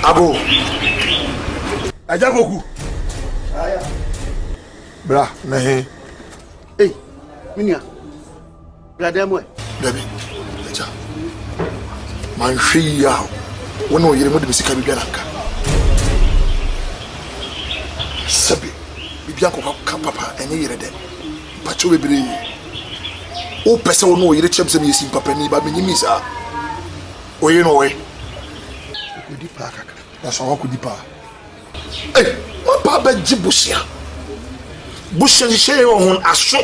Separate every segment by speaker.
Speaker 1: Abo. Ajaboku. Aya. Bra, na he.
Speaker 2: Hey, minia. Bra demwe.
Speaker 1: Dabi. Aja. Man hwi ya. Wono yire mo de bisika bibia nanka. Sabi. Bibia ko ka papa enye yire de. Pacho bebre. O pese wono yire chemse me yesi papa ni ba menyimi sa. Oye no we. Kudi pa kaka. Na so wa kudi pa. Eh, ma pa ba jibusia. Busia ni shey on aso.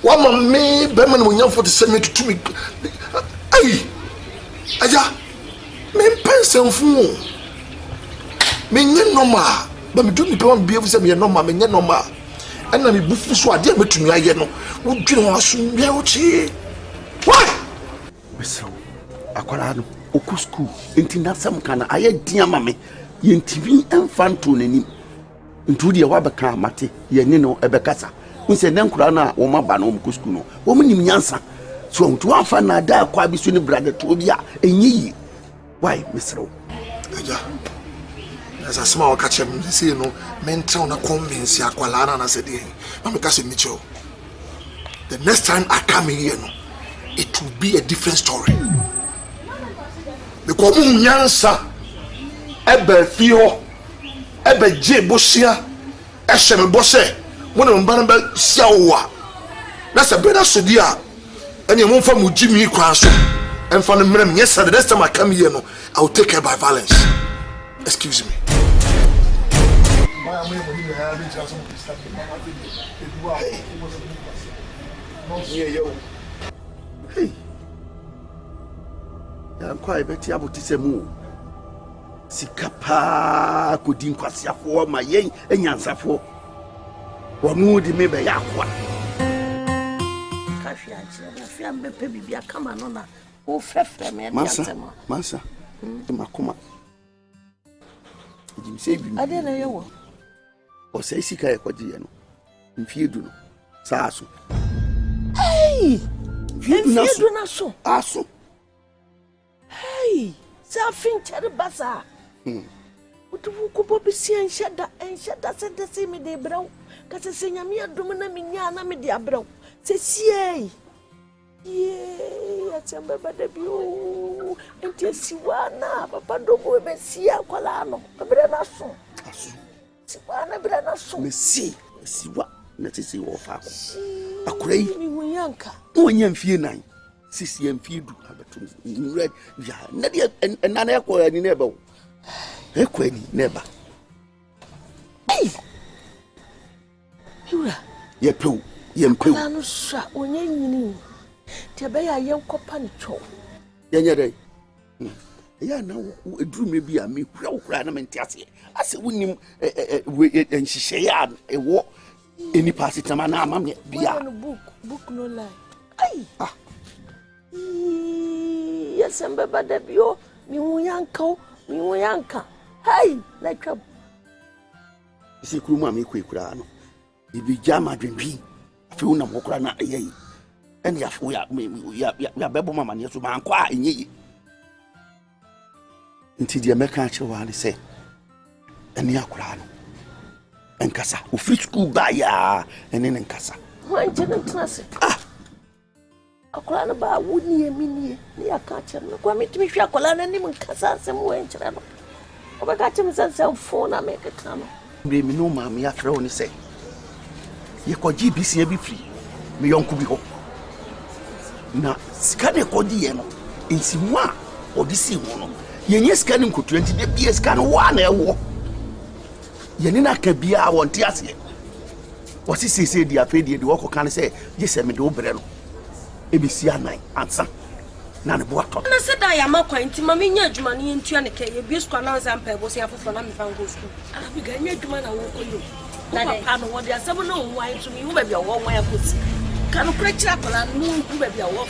Speaker 1: Wa ma me be ma no nyamfo te se me tutu me. Ai. Aja. Me pense fu. Me nye normal. Ba me do ni pe wan behave se me normal, me nye normal. Ana me bufu so ade metumi aye no. Wo dwine ho aso bia wo chi. Why?
Speaker 2: Mesro. Akwara no oku school enti nasam kana aye dia ma me yentibi emfanto nanim ntu de wa beka mate ye ne no ebekasa unse ne nkura na wo maba no oku school no wo nim nyansa so ntu afa na da kwa bi so ne brother to bia enyi why Mesro
Speaker 1: aja asa sma wa kache me say no mental na convince akwala na say dey ma me ka say nicho the next time I come here no it will be a different story. Because nyansa ebe fio ebe je bosia ehye me bose wona mba na ba sia wa na se bena sodia ene mo fa mu jimi kwan so emfa no mrem yes the next time I come here no I will take her by violence. Excuse me.
Speaker 2: Hey. Ya kwa ibeti abotise mu sikapa kodin kwasiafo ma yen enyansafo wonu di me be yakwa kafia je afia mbepe bibia kama no na o frefre me diatema masa makoma jimse bi
Speaker 3: ade na yewo
Speaker 2: o sei sika e kwaji no mfiedu no saaso
Speaker 3: hey mfiedu na so
Speaker 2: aso.
Speaker 3: Hey, Safin Cheribasa. What do you go to see and shudder said the same day, bro? Cause I say, I'm here, Domina Mignana, media, bro. Says, yea. Yea, I remember the view. And ASIWA, Papa Dogo, Messia, Colano, a brenasso. Siwana brenasso.
Speaker 2: Messi, ASIWA, let us see what happens. A crave,
Speaker 3: Yanka.
Speaker 2: 1 year, 9. CCM feed red ya nadia and nana ekwa ni neba ekwa ni neba hey yura yempew
Speaker 3: na no sha onye nyini te be ya yenkopa ni cho
Speaker 2: yenye dai ya na eduru me bia me kura na mente ase wonim enhihye ya ewo eni pasitama na amame bia
Speaker 3: book no lie ai yes mbeba debio mi wuyanka hey like trouble
Speaker 2: isi kuruma me kwekura no ibi jama dwendwi afi una mokura na ayi ene yafo ya bebo mama ne so mankwa enyi nti de meka chewa ne se ene akura no enkasa ofri school ba ya ene nkasa
Speaker 3: wanje ntrase akola na ba wuni eminie ni akache no kwa mitimi hwa akola na nim nkasa asem wenkyere no obeka chem sansa phone na make ka no
Speaker 2: be mi no ma me afre woni se ye ko gbc e bi free me yonku bi ho na skane ko di ye no ensimu a odisi ho no ye nye skane nko 20 de bi skane wa na ewo ye ni na ka bia a wonte ase wasi sese di afedi de woko kan se ye se me de obre no ebisi anan ansa na ne boato
Speaker 4: na se da ya makwan nti ma me nya adwuma ne ntua ne ke ye bi skwa na ansa mpa ebo se afofo na me fa ngo school Abigail nya adwuma na wo koyo na papa no wo de asem na wo wan to me wo ba bia wo wan akosi kan kura kira kola no wo ba bia wo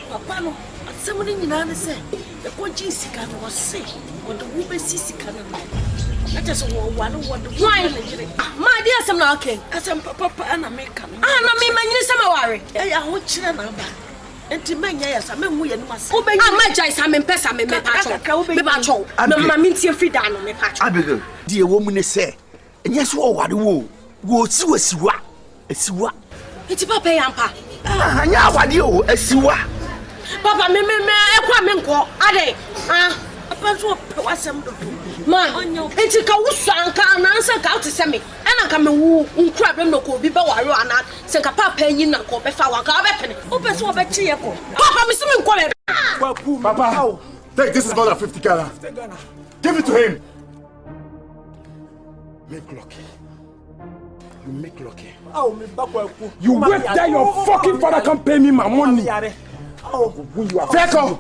Speaker 4: papa no asem ne nyina ne se e ko ji sika no wo se wo de wo be sika no na just wo wa no wo de wan ne jire ma di asem na okay asem papa na me kan na me manyini sama ware e ya ho kire na ba
Speaker 3: enti menya yesa menwu ye no mas
Speaker 4: ma jai sa me pesa me pacho me pacho ma mintie frida no me pacho
Speaker 2: Abigail die wo mu ne se enye so o ware wo siwa asiwa
Speaker 4: enti papa yampa
Speaker 2: anya wade o asiwa
Speaker 4: papa me ekwa me nko ade
Speaker 3: papa so wasem do
Speaker 4: ma enti ka wusanka na ansa ka uti se me ana ka me wu nkura be no ko bi be ware ana se ka papa yin na ko be fa wa ka be pene
Speaker 3: o be so be chi ko
Speaker 4: papa me se me nko be
Speaker 1: Papa, take this is more than 50 Ghana. Give it to him. Make lucky. You make lucky.
Speaker 5: You wait that your fucking father can pay me my money. Feko!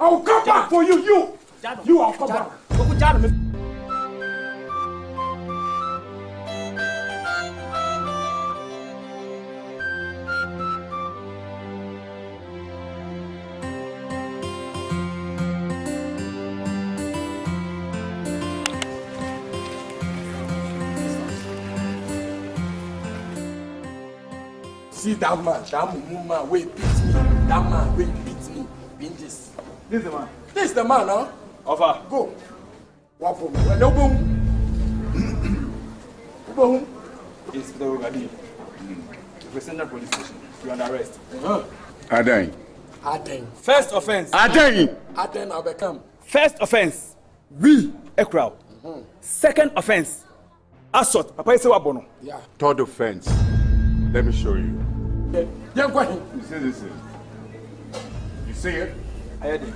Speaker 5: I'll come back for you. I'll come back. See that man, wait, beat me. That man, wait, beat me. Being this.
Speaker 6: This is the man.
Speaker 5: This is the man, huh?
Speaker 6: Offer.
Speaker 5: Go. Walk for me. Well, no boom. Boom.
Speaker 6: It's the Rogadi. Central Police Station. You're under arrest.
Speaker 5: Aden.
Speaker 6: First offense.
Speaker 5: Aden, I'll become.
Speaker 6: First offense. We, a crowd. Second offense. Assault. Papa is a wabono.
Speaker 5: Yeah.
Speaker 7: Third offense. Let me show you.
Speaker 5: Yeah, go ahead.
Speaker 7: You see this? You see it?
Speaker 6: I heard it.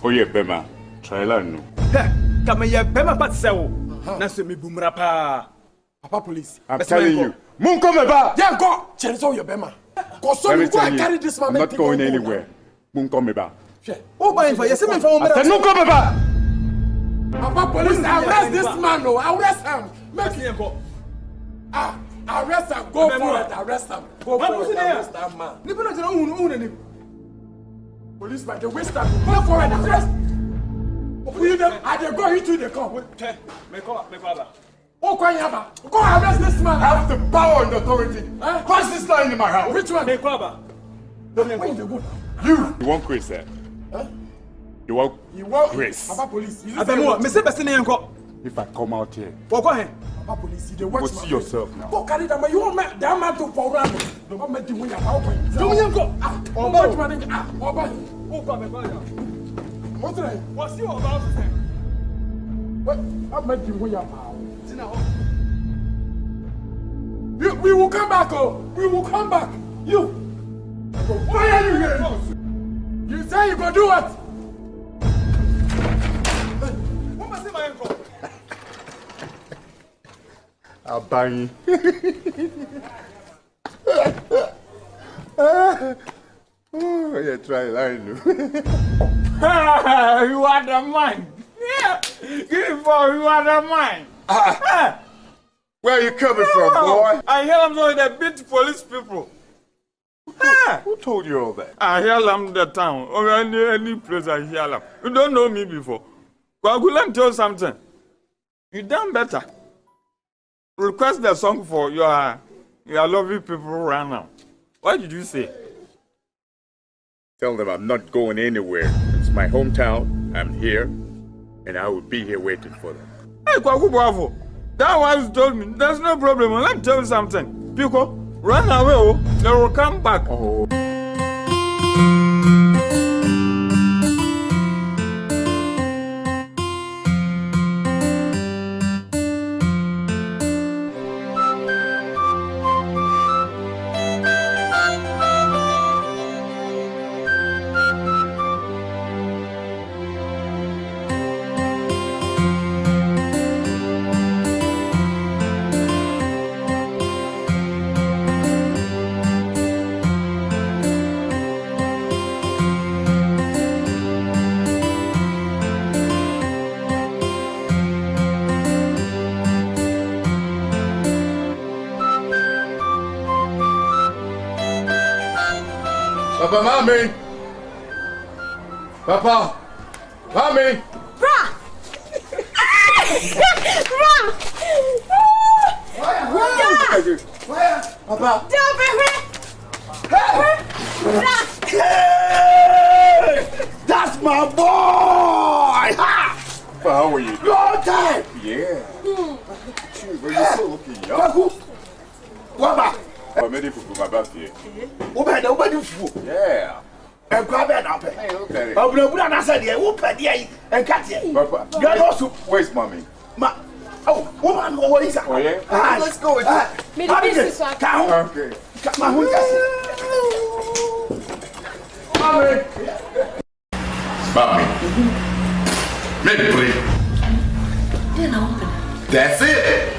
Speaker 7: Oh yeah, Bema. Try learn.
Speaker 6: Come here, Bema Patsel. Nasa mi bumra pa.
Speaker 5: Papa police.
Speaker 7: I'm telling you. Moon come back.
Speaker 5: Yeah, go. Chenzo your Bema. Go so you go and carry this man.
Speaker 7: I'm not going anywhere. Moon come back.
Speaker 5: Oh, my for yes, me for
Speaker 7: I said no come back.
Speaker 5: Papa police, arrest this man. No, arrest him. Make him go. Arrest him. Go for it. Arrest him. Go for it. Arrest that man. Nipo na jina unu police by the waste time. Go for it. Arrest. I dey go into the car.
Speaker 6: Me call back.
Speaker 5: Oh, go arrest this man.
Speaker 7: I have the power and authority. Pass this line in my house.
Speaker 5: Which one?
Speaker 6: Me call back.
Speaker 7: You want Chris, eh? You want Chris?
Speaker 5: Papa police.
Speaker 7: If I come out here,
Speaker 5: Papa police. You
Speaker 7: will see yourself now.
Speaker 5: Go carry that man. You want that man to for run. No man do when you are out. Do you go?
Speaker 6: What's your about to say?
Speaker 5: What? I'm making when you are out. We will come back, we will come back. You. Why are you here? You say you go do what? What must my uncle?
Speaker 7: I'll buy you. Oh, yeah, try line.
Speaker 6: You are the man. Yeah. Give it for you are the man.
Speaker 7: Where are you coming from, boy?
Speaker 6: I hear I'm going to beat police people.
Speaker 7: Who told you all that?
Speaker 6: I hear them the town or any place I hear them. You don't know me before. But I will tell you something. You done better. Request the song for your lovely people right now. What did you say?
Speaker 7: Tell them I'm not going anywhere. It's my hometown. I'm here, and I will be here waiting for them.
Speaker 6: Hey, Kwaku Bravo. That was told me. There's no problem. Let me tell you something. Pico, run away. They will come back.
Speaker 7: Oh. Papa, Mame. Papa. Mame.
Speaker 4: Bra. Bra.
Speaker 2: Where? Papa. Hey! That's my boy! Ha!
Speaker 7: How are you?
Speaker 2: Long time!
Speaker 7: Yeah. But you're so looking young.
Speaker 2: Waba!
Speaker 7: I'm ready for my birthday. Yeah.
Speaker 2: And grab it up.
Speaker 7: Hey, okay.
Speaker 2: But we don't answer the open here and cut here.
Speaker 7: Papa.
Speaker 2: You are also.
Speaker 7: Where's Mommy?
Speaker 2: Oh, woman, what is that?
Speaker 7: Oh, yeah?
Speaker 2: Let's go.
Speaker 7: Okay. Mommy. Maybe. That's it.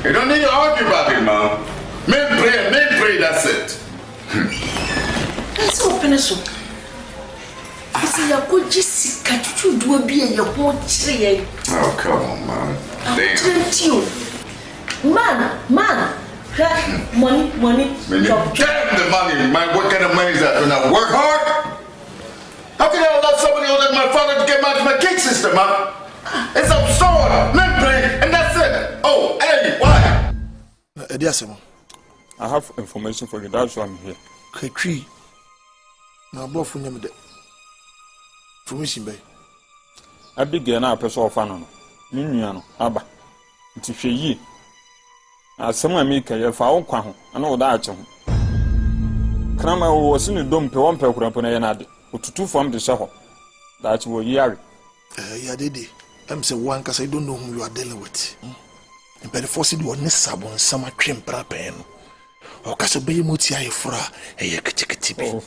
Speaker 7: You don't need to argue about it, Mom. Maybe, that's it.
Speaker 3: Let's open it up. I see your good Jessica to do a beer, your whole tree.
Speaker 7: Oh, come on, Mom.
Speaker 3: Damn. Man. Money.
Speaker 7: Damn the money, man. What kind of money is that? When I work hard? How can I allow somebody older than my father to get married to my kid sister, man? It's absurd. And that's it. Oh, hey, why?
Speaker 6: I have information for you. That's why I'm here.
Speaker 1: Tree. Now, both from them, information by
Speaker 6: Abigail na person of Fano. Ninuano, Abba. It's a ye. As someone make a foul quaho, and all that. Krama was in the dome per 1 per cramponade, or to 2 from the show. That's what ye are.
Speaker 1: Yeah, I'm saying one because I don't know whom you are dealing with. But the force it was Nissabon, some trim prapen. Or Casobay Mutia Fra, a yakatibi.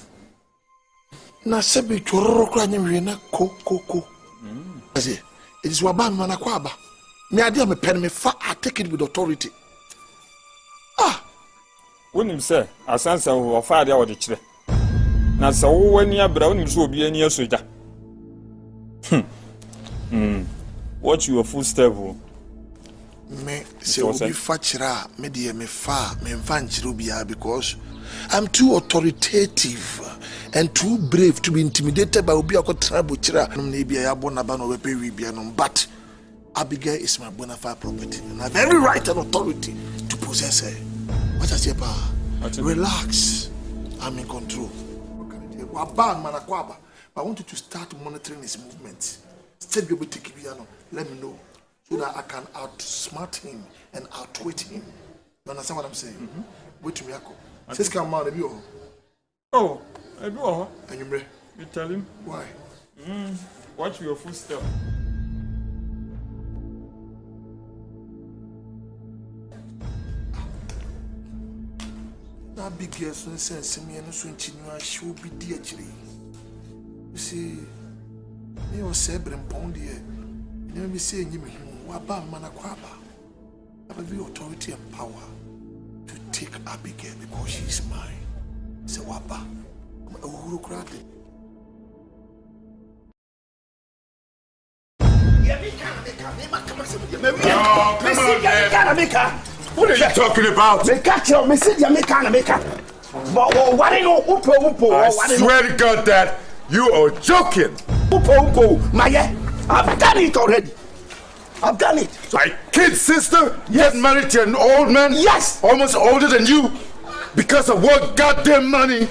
Speaker 1: Na sebi chororo kwa nyemwe ko. It is Waban Manakwaba. Me idea me pen me fa I take it with authority.
Speaker 6: When him say, Asante or father or the chile. Na so when you brown so be any soldier. What you a full step?
Speaker 1: Me say we fachira me de me fa me vanchirubia because I'm too authoritative and too brave to be intimidated by obi akotrabo chira no na bia ya bona ba no we pe wi bia no, but Abigail is my bona fide property and I have every right and authority to possess her. What I say pa? Relax. I'm in control. I want you to start monitoring his movements. Let me know so that I can outsmart him and outwit him. You understand what I'm saying? Wait to Nyarko. Says come on,
Speaker 6: Oh, I do.
Speaker 1: And you
Speaker 6: tell him
Speaker 1: why?
Speaker 6: Watch your footstep.
Speaker 1: That big girl so sense me and so continue she will be dear actually. You see, me was sebring pound here. You never be saying you me waba manakwaba. I have the authority and power to take Abigail because she is mine. Say waba. Uhuru krati.
Speaker 7: What are you talking about? I swear to God, Dad, you are joking.
Speaker 2: I've done it already. I've done it.
Speaker 7: My kid sister get married to an old man?
Speaker 2: Yes.
Speaker 7: Almost older than you? Because of what goddamn money?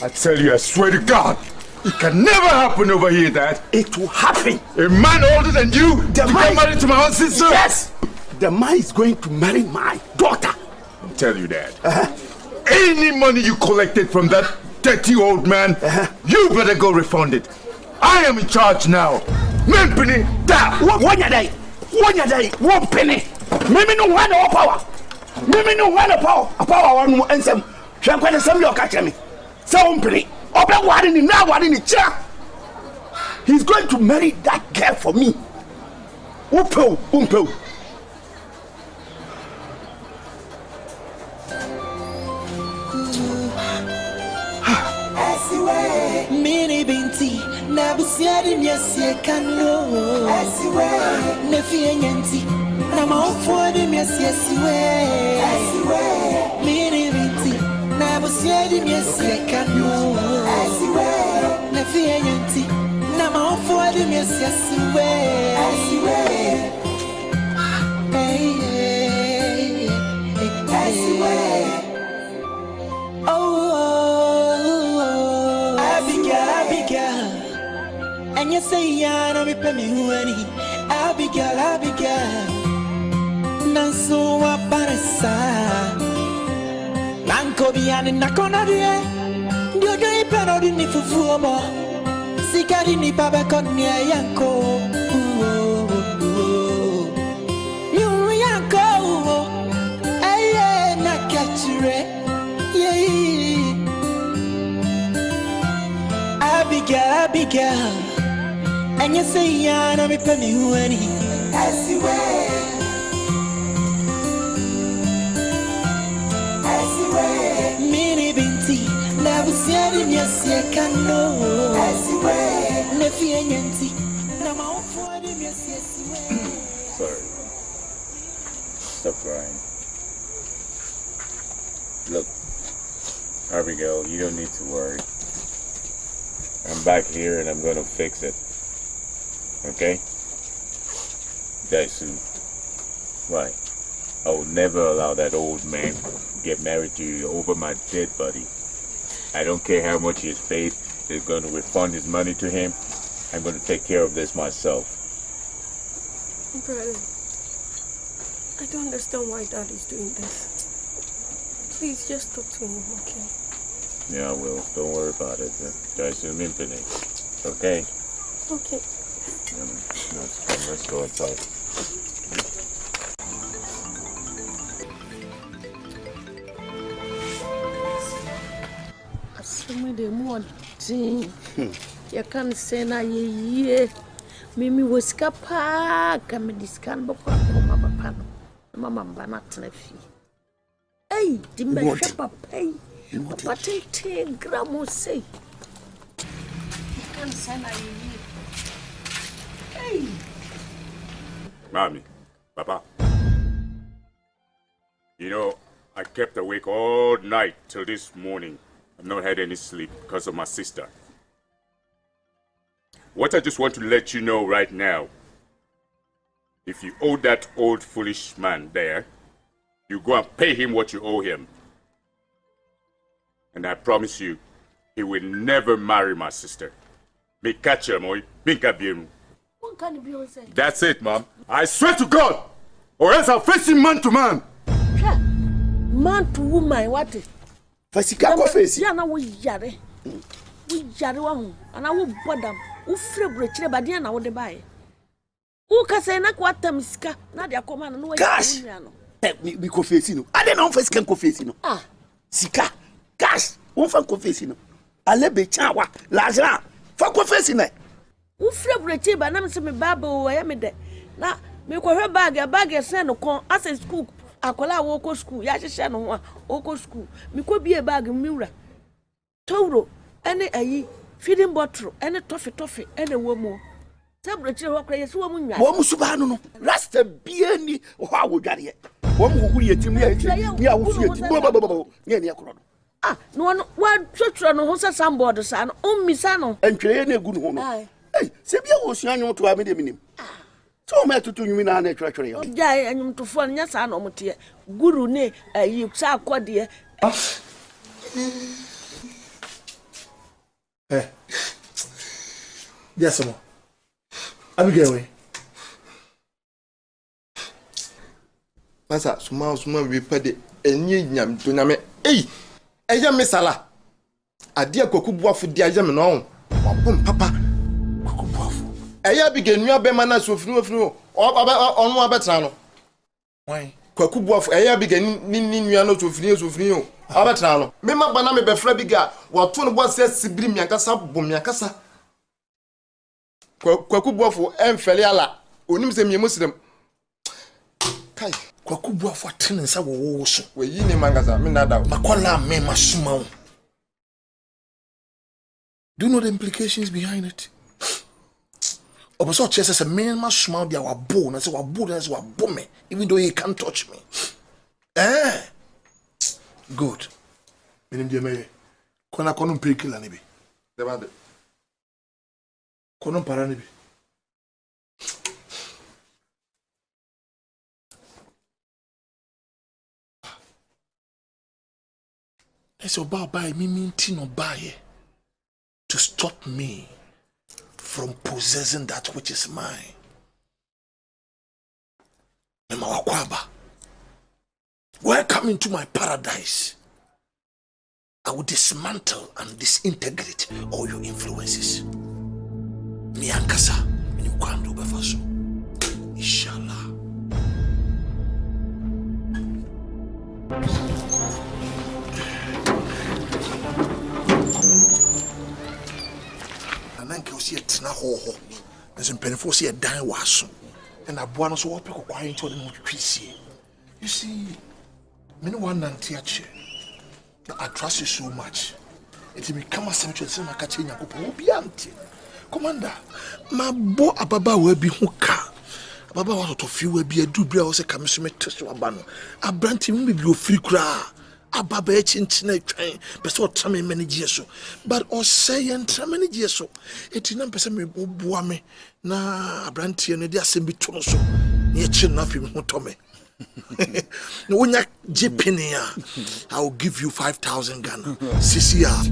Speaker 7: I tell you, I swear to God, it can never happen over here, Dad.
Speaker 2: It will happen.
Speaker 7: A man older than you to get married to my own sister?
Speaker 2: Yes. The man is going to marry my daughter.
Speaker 7: I'll tell you that. Any money you collected from that dirty old man, you better go refund it. I am in charge now. Men penny, da.
Speaker 2: One day, 1 penny. Mimi no one power. Mimi no one power. A power one and some. Shankwan some your catch me. So penny. Open one in now one in the chair. He's going to marry that girl for me. Umpo.
Speaker 8: ASIWA Mini binti na busiadi miesi kanu ASIWA Nefi nyanti na maufodi miesi ASIWA Mini binti na never said him yes, I can know. ASIWA, never yanti. Now I'm for him yes, ASIWA. Oh, Abigail. And you say, yeah, no, me pay me money. Abigail. Nanso wa parasa. Nanko biani nakona die. Ndio doi pero di ni fufu omo. Sikari ni baba konya yanko. You yanko. Aye na kachure. Yeah. Abigail. And you say, yeah, no, me pay me money. ASIWA. Mini binti, never said him yes, I can know. ASIWA. Never yanti. Now my own for him yes,
Speaker 9: Sorry. Stop crying. Look, Abigail, you don't need to worry. I'm back here and I'm gonna fix it. Okay? Daisu. Right. I will never allow that old man to get married to you over my dead body. I don't care how much he's paid. He's going to refund his money to him. I'm going to take care of this myself.
Speaker 4: Brother, I don't understand why Dad is doing this. Please just talk to him, okay?
Speaker 9: Yeah, I will. Don't worry about it. Okay?
Speaker 4: Okay.
Speaker 9: Let's go inside.
Speaker 3: Some the more thing. You can't say na ye. Mimi was capa, come discan before Mama Pano. Mamma Banatnefi. Hey, Dimba pay. But take gramo say. You can't say na ye. Hey.
Speaker 9: Mommy, Papa. You know, I kept awake all night till this morning. I've not had any sleep because of my sister. What I just want to let you know right now, if you owe that old foolish man there, you go and pay him what you owe him. And I promise you, he will never marry my sister. Me catch him, oi. That's it, Mom. I swear to God, or else I'll face him man to man.
Speaker 3: Man to woman, what is?
Speaker 2: Fasika ko face.
Speaker 3: Ya na wo yare. Wo yare wa hu. Ana wo bodam. Wo frebre kire bade na wo de bae. Wo ka say na kwa tam sika na de akoma no wo yare no.
Speaker 2: Mi ko face no. Ade na on fasika ko face no. Ah. Sika. Cash. Wo fa ko face no. Ale be cha wa. Lajra. Fa ko face na.
Speaker 3: Wo frebre kire ba na me se me baba wo ya me de. Na me ko hwe bag se no kon access school. Akola wo ko school ya hye no ho o ko school mi ko bie bag mi wura towro ene ayi feeding bottle ene toffee ene wo mo tabro chire ho kra yeso wo mu nwa
Speaker 2: wo mu suba no rasta bie ni ho awodware ye wo mu hukuri yetim ni awusu yetim bo ne ekoro no
Speaker 3: ah no no wa twetro no ho sa sandboard sa no ummisa no
Speaker 2: entwere na egu no ho no eh se bia wo sua nwom to a me de minim so me tutu nyumi na na twetwere yo
Speaker 3: ja anyum to fo nya sa no mote guru ne ayi sa akode
Speaker 1: Yes, mo. Abigail.
Speaker 5: Masa suma we pede enye nyam to nyame eya mesala ade akoku buafo di aye me no wabom papa koku buafo eya Abigail nua be mana sofinu onu abetra no
Speaker 1: why
Speaker 5: koku buafo eya Abigail ni nua no sofinu abetra no me ma bana me be fra biga wato no bo se sibiri miankasa bom miankasa kwaku buafo enfele ala onim se miemu sirem kai
Speaker 1: kwaku buafo tene nsa wo so
Speaker 5: we yi ni mangasa me nada
Speaker 1: makola me masuma wo. Do you know the implications behind it? Oboso chese se me masuma dia wa bo na se wa bo na se wa bo me even though he can't touch me. Good. Menim me kona kono mpekila ne bi.
Speaker 7: Debade.
Speaker 1: Kono para ne bi. Eso ba me minti no buy to stop me from possessing that which is mine. Mema wakwaba. Welcome into my paradise. I will dismantle and disintegrate all your influences. Mi ankasa, mini kwando befaso. Inshallah. Nanke osi etina hoho. Nso mpenefo osi edan waso. And aboa no so wo peko kwa into no twisie. You see, me no one nantiache. I trust you so much. It me come as to say maka che Nyankopon obi ante. Commander, ma bo ababa we bi ho ka. Ababa wa to fi we bi adu bra wo se kameso meteso aba no. Abranti mu bi ofiri kura. Ababa e chinchina twan. Pese o tame manage so. But o say entra manage so. Eti na pese me boa me na abranti no de asem bi to no so. Ye chi na fi ho to me. No unya jipenia. I will give you 5,000 Ghana. CCR.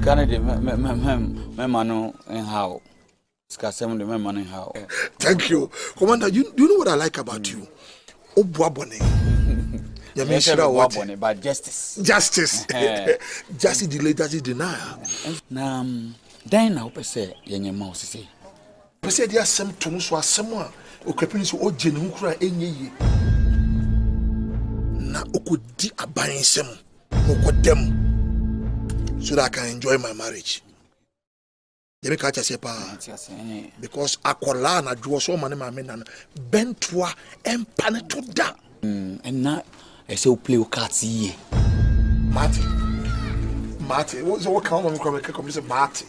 Speaker 1: Thank you. Commander, you know what I like about you? Obuabone.
Speaker 2: But justice.
Speaker 1: Justice. Justice delay, justice denial.
Speaker 2: Then I hope say yenye mouse say.
Speaker 1: Pese dia sem tonu so asem a okrapini so ogye ne hukura enye na okodi abansem okodem so that I can enjoy my marriage. They make catch pa because akola na dwo so mane ma me na bentoa empane to da
Speaker 2: and na I say play cards here.
Speaker 1: Marty, what come on come say Marty.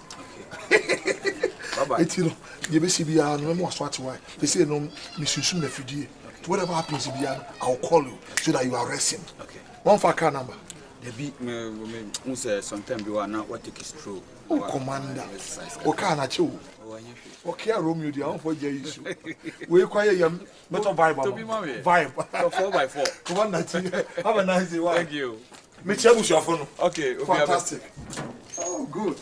Speaker 1: Bye. You know, you be see bia no more swat why. They say no me sunsun na fidie. Whatever happens bia I'll call you so that you are resting. Okay. One for car number.
Speaker 2: They be me say sometime be one what take is true.
Speaker 1: Oh commander. Okay na che o. Okay Romeo dia on for je issue. We quiet yam metal vibe. Vibe.
Speaker 2: 4x4.
Speaker 1: Commander, have a nice day.
Speaker 2: Thank you.
Speaker 1: Me check your phone.
Speaker 2: Okay,
Speaker 1: fantastic. Oh good.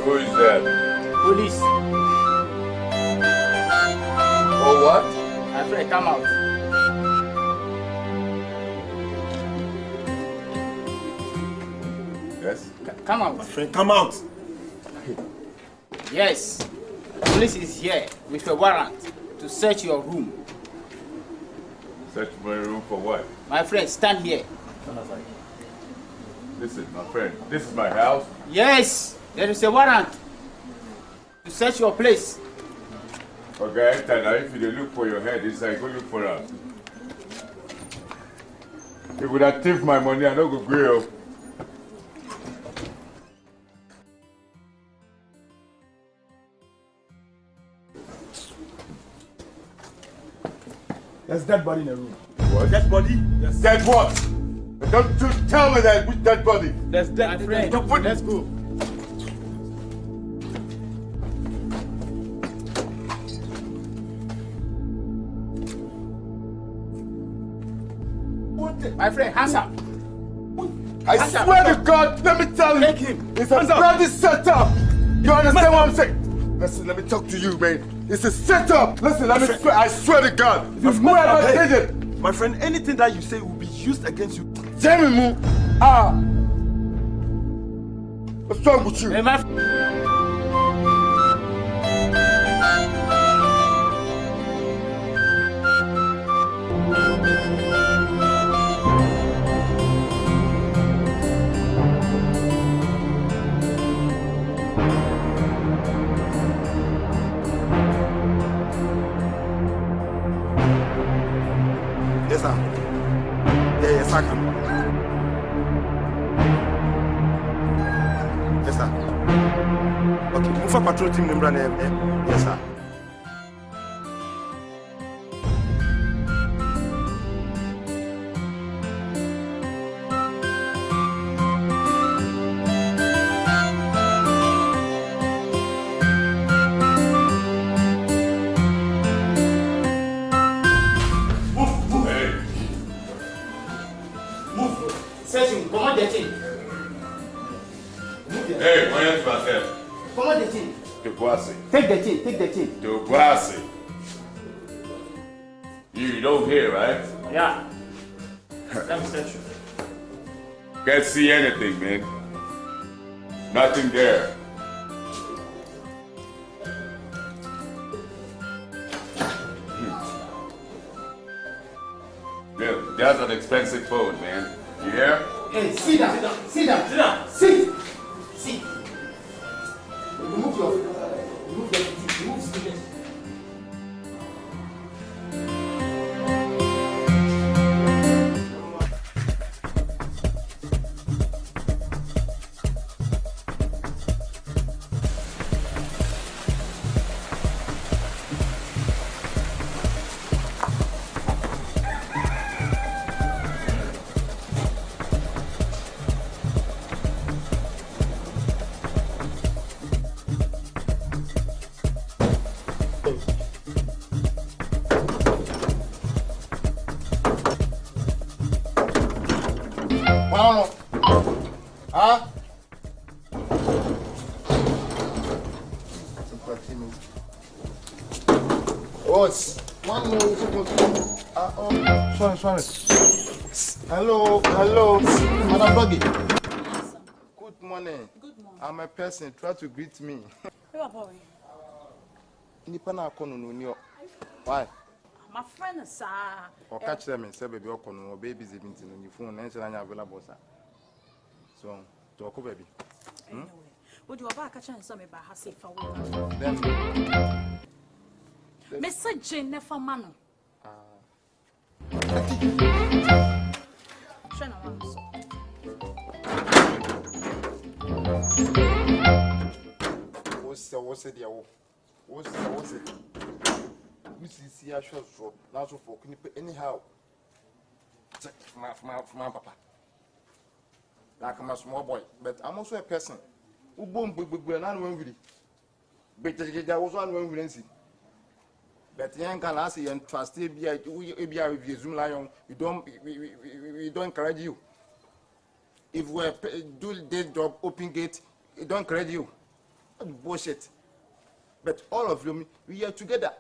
Speaker 9: Who is that?
Speaker 10: Police.
Speaker 9: Oh, what?
Speaker 10: My friend, come out.
Speaker 9: Yes?
Speaker 10: Come out.
Speaker 1: My friend, come out.
Speaker 10: Yes. Police is here with a warrant to search your room.
Speaker 9: Search my room for what?
Speaker 10: My friend, stand here.
Speaker 9: Listen, my friend, this is my house.
Speaker 10: Yes. There is a warrant to search your place.
Speaker 9: Okay, now if you look for your head, it's like go look for us. You would have thief my money, I don't go grill.
Speaker 5: There's dead body in the room.
Speaker 9: What?
Speaker 5: Dead body? Yes.
Speaker 9: Dead what? Don't you tell me that with dead body.
Speaker 5: There's dead friend. Let's go.
Speaker 10: My friend, hands up.
Speaker 9: I swear to God, let me tell you.
Speaker 10: Take him.
Speaker 9: It's a bloody setup. You understand what I'm saying? Listen, let me talk to you, man. It's a setup. Listen, let me swear. I swear to God. If whoever did it.
Speaker 5: My friend, anything that you say will be used against you.
Speaker 9: Jamie Moo. What's wrong with you?
Speaker 10: Hey, my
Speaker 1: Yes, sir. Yes, sir. Yes, sir. for patrol team number yes sir.
Speaker 9: Hey, why are you myself?
Speaker 10: Come on, the thing.
Speaker 9: To Boise.
Speaker 10: Take the thing, take the thing.
Speaker 9: To Boise. You don't hear, right?
Speaker 10: Yeah. Let me search you.
Speaker 9: Can't see anything, man. Nothing there. Yeah, that's an expensive phone, man. You hear?
Speaker 10: Hey, sit down, sit down, sit down, sit. Sit. Remove your, remove the stickers.
Speaker 7: Huh? What? One more supposed to. Sorry. Hello, Madam Doggy. Good morning.
Speaker 11: Good morning.
Speaker 7: I'm a person. Try to greet me. Why?
Speaker 11: My friend is
Speaker 7: Or catch them and say, baby, or baby's meeting on your phone and say, I'm available, sir. So, talk, baby.
Speaker 11: Anyway, would you have catching some about her safe for
Speaker 7: Then,
Speaker 11: Mr. Jane never man.
Speaker 7: What's it? What's it? We see a short for now for anyhow. From my papa. Like I'm a small boy, but I'm also a person. Who boom big and unwilling. But there was one willing. But young can ask you and trust be with your Zoom lion. We don't encourage you. If we do this job, open gate, we don't encourage you. Bullshit. But all of you, we are together.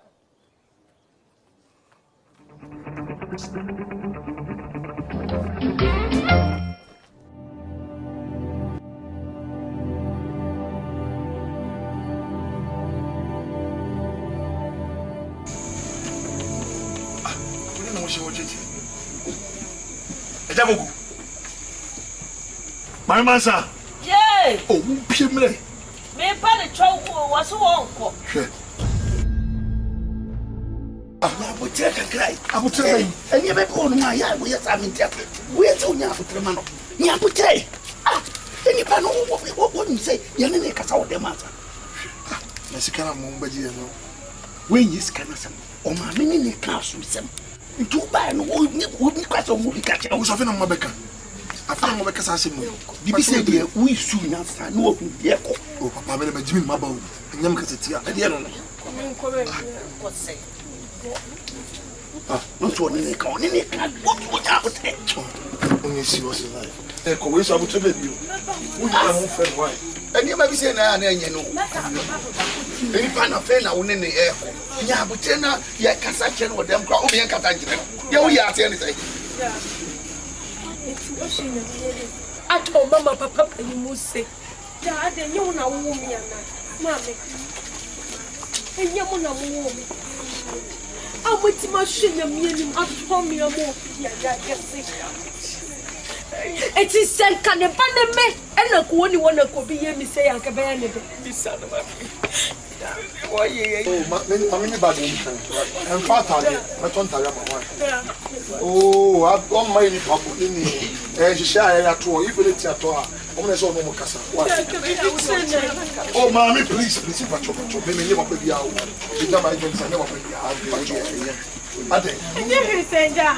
Speaker 1: My master.
Speaker 3: Yay!
Speaker 1: Oh, Pimley.
Speaker 3: Me pan the choke was one.
Speaker 2: I would take a cry. I would say, and you may call my eye. We are having that. We are so young for Tremano. Yapute. Any panel, what wouldn't say? Yanni Casal de Mata.
Speaker 1: Mexican Mumbaji.
Speaker 2: When you scan us, or my mini class with them. To buy and wouldn't catch a movie catcher. I was often on my becker. I found my becker. Did you say, dear, we soon after no open the echo? Oh, Papa, I'm Jimmy Mabo, and young Cassia, and the other.
Speaker 3: What's say?
Speaker 2: Not one in a corner, in a cat. What happened?
Speaker 1: When you see what's alive. Echo, where's I would tell you? We are home friend, why? And you may be saying, I know. Any pan of fair now in the air. Yabutena, Yakasachan, or them call me and Catalan. Yeah, we are anything.
Speaker 4: I told Mama, Papa, and you must say, Dad, and you know, woman, Mammy. And you know, woman. I went to my shin and meaning up for me a more. It is said, can a pandemic and a only one that could be here, Miss Ayaka, this son of a. Oh,
Speaker 1: Mammy, bad and fat, I don't tell you. Oh, I've got my papa in the share at all, even it's at all. Omo so no mo kasa. Oh, mommy, please, pacho. Me never be out. The jam I don't say never be out. Ade.
Speaker 4: Nye senja.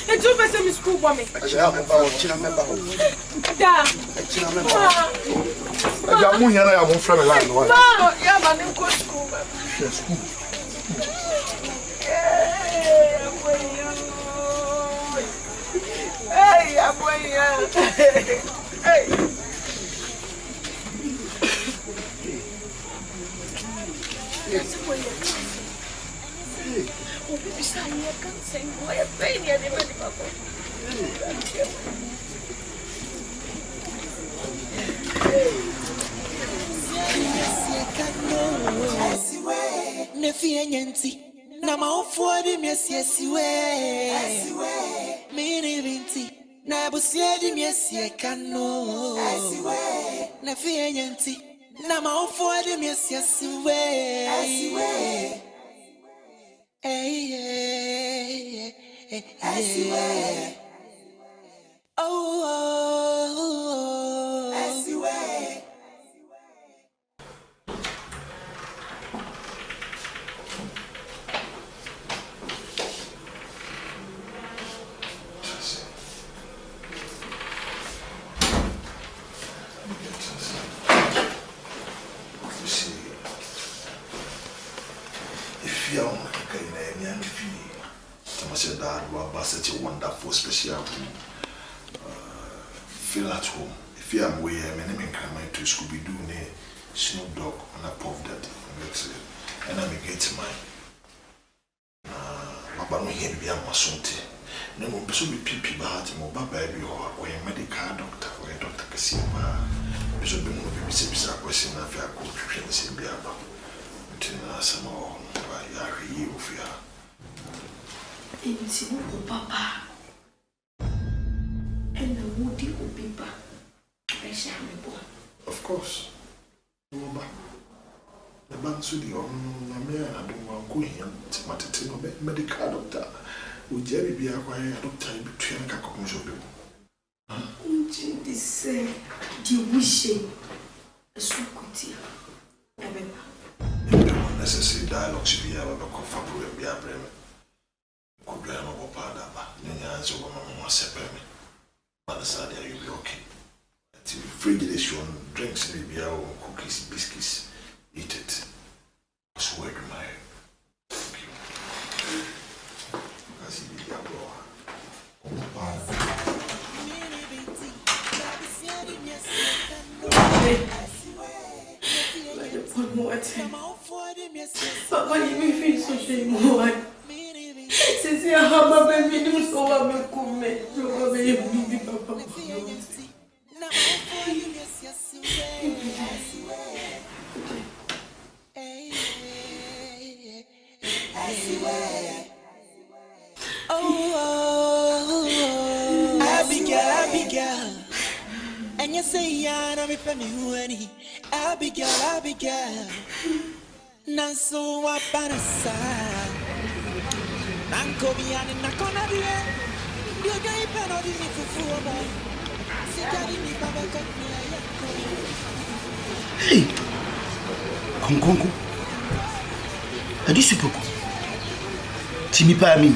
Speaker 4: E tu pese mi school boy me.
Speaker 1: Ya member, china member.
Speaker 4: Da.
Speaker 1: China member. Ya mu yana ya mu frame line no.
Speaker 4: No, ya ba ni go school.
Speaker 1: Yes, school.
Speaker 4: Hey, abuya. Hey.
Speaker 1: Such a wonderful special feel at home. If you am way, I'm an increment to Scooby Doo, Snoop Dogg, and a Puff Daddy, and I'm a gate mine. But no, here be a Asante. No more be people, but more baby or a medical doctor or a doctor. Cassima, Bishop be moving, Mrs. Question of your coach, and be about some more by Yari of ya.
Speaker 4: Inti wo papa ena wodi obiba besha mebo.
Speaker 1: Of course oba the bank so di on na me na do wan ko hian matete no be medical doctor o jeri bia kwa ya doctor bi tuan ka ko so be
Speaker 4: inti dise di wishe esukuti ebeba
Speaker 1: necessary dialogue should be able to confirm problem bia brem could be no pada ba nyanya zo go no sepemi but sad you be okay to refrigeration drinks maybe or cookies biscuits eat it swear to my kasi bi ya bro
Speaker 4: Papa, you me feel so shame. Since you have a baby, you so want me come. You have a baby, Papa.
Speaker 8: Oh, Abigail. And you say, "Yana, me from you, any Abigail." Nanso wa panasa. Nanko biani na kona dia. Dia gai pano di ni fufu omo. Sikari ni baba kaknya ya.
Speaker 2: Hey, Konkonko. Adi supoko. Timi pa mi.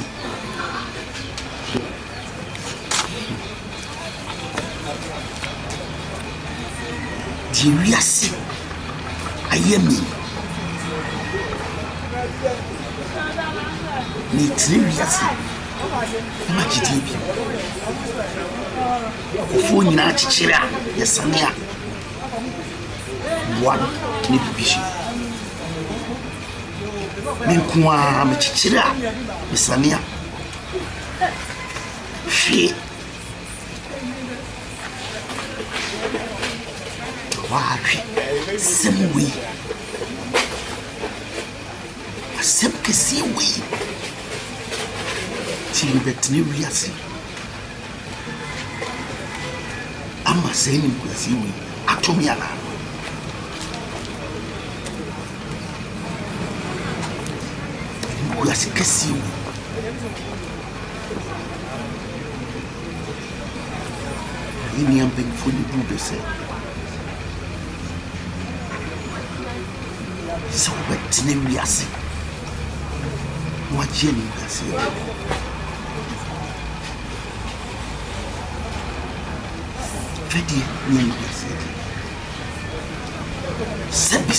Speaker 2: Diwiasi. Ayemi. Ni triwiasi. Ma jidi. Ofo nyina chichira yesania. One ni bibishi. Menkwa me chichira yesania. Fi. Wapi semwi. Asepke siwi. Tilibetni wiasi. Ama seni mkwasiwi atomiana. Mkwasi kesiwi. Any ample for the group, say. So, but name we are sick. What Jenny does say. Freddy, name we say. Sebi.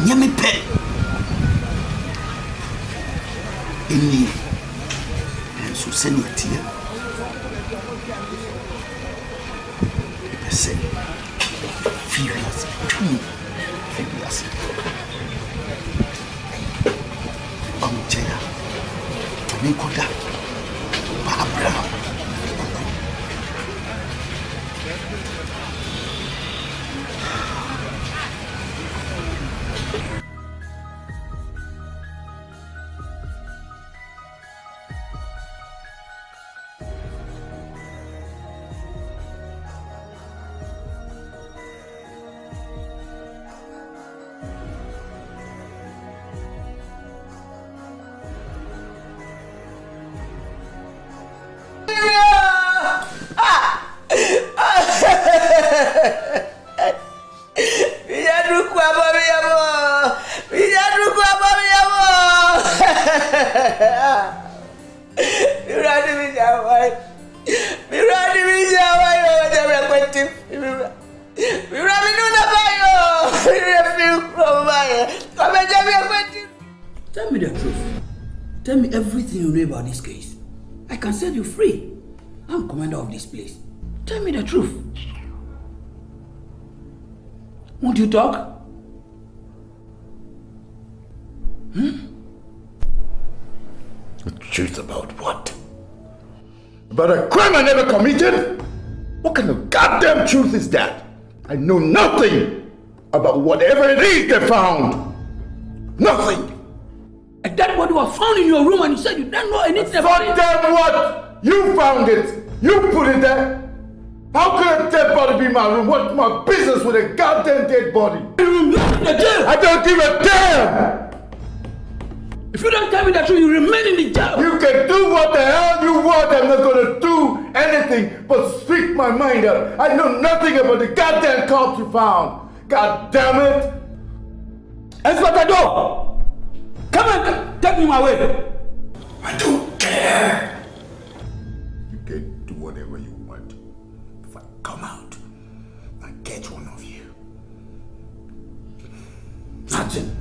Speaker 2: Nyame pe eni enso senetia epese furious amchaya amikoda babra
Speaker 12: Tell me the truth. Tell me everything you know about this case. I can set you free. I'm commander of this place. Tell me the truth. Won't you talk?
Speaker 7: The truth about what? About a crime I never committed? What kind of goddamn truth is that? I know nothing about whatever it is they found. Nothing.
Speaker 12: A dead body was found in your room and you said you don't know anything about it.
Speaker 7: Damn what? You found it. You put it there. How could a dead body be in my room? What's my business with a goddamn dead body?
Speaker 12: You're in the jail.
Speaker 7: I don't give a damn.
Speaker 12: If you don't tell me the truth, you remain in the jail.
Speaker 7: You can do what the hell you want. I'm not gonna do anything but speak my mind out. I know nothing about the goddamn corpse you found. God damn it.
Speaker 12: Inspector Dada, come and take me my way.
Speaker 7: I don't care. You can do whatever you want. If I come out, I catch one of you.
Speaker 12: Nothing.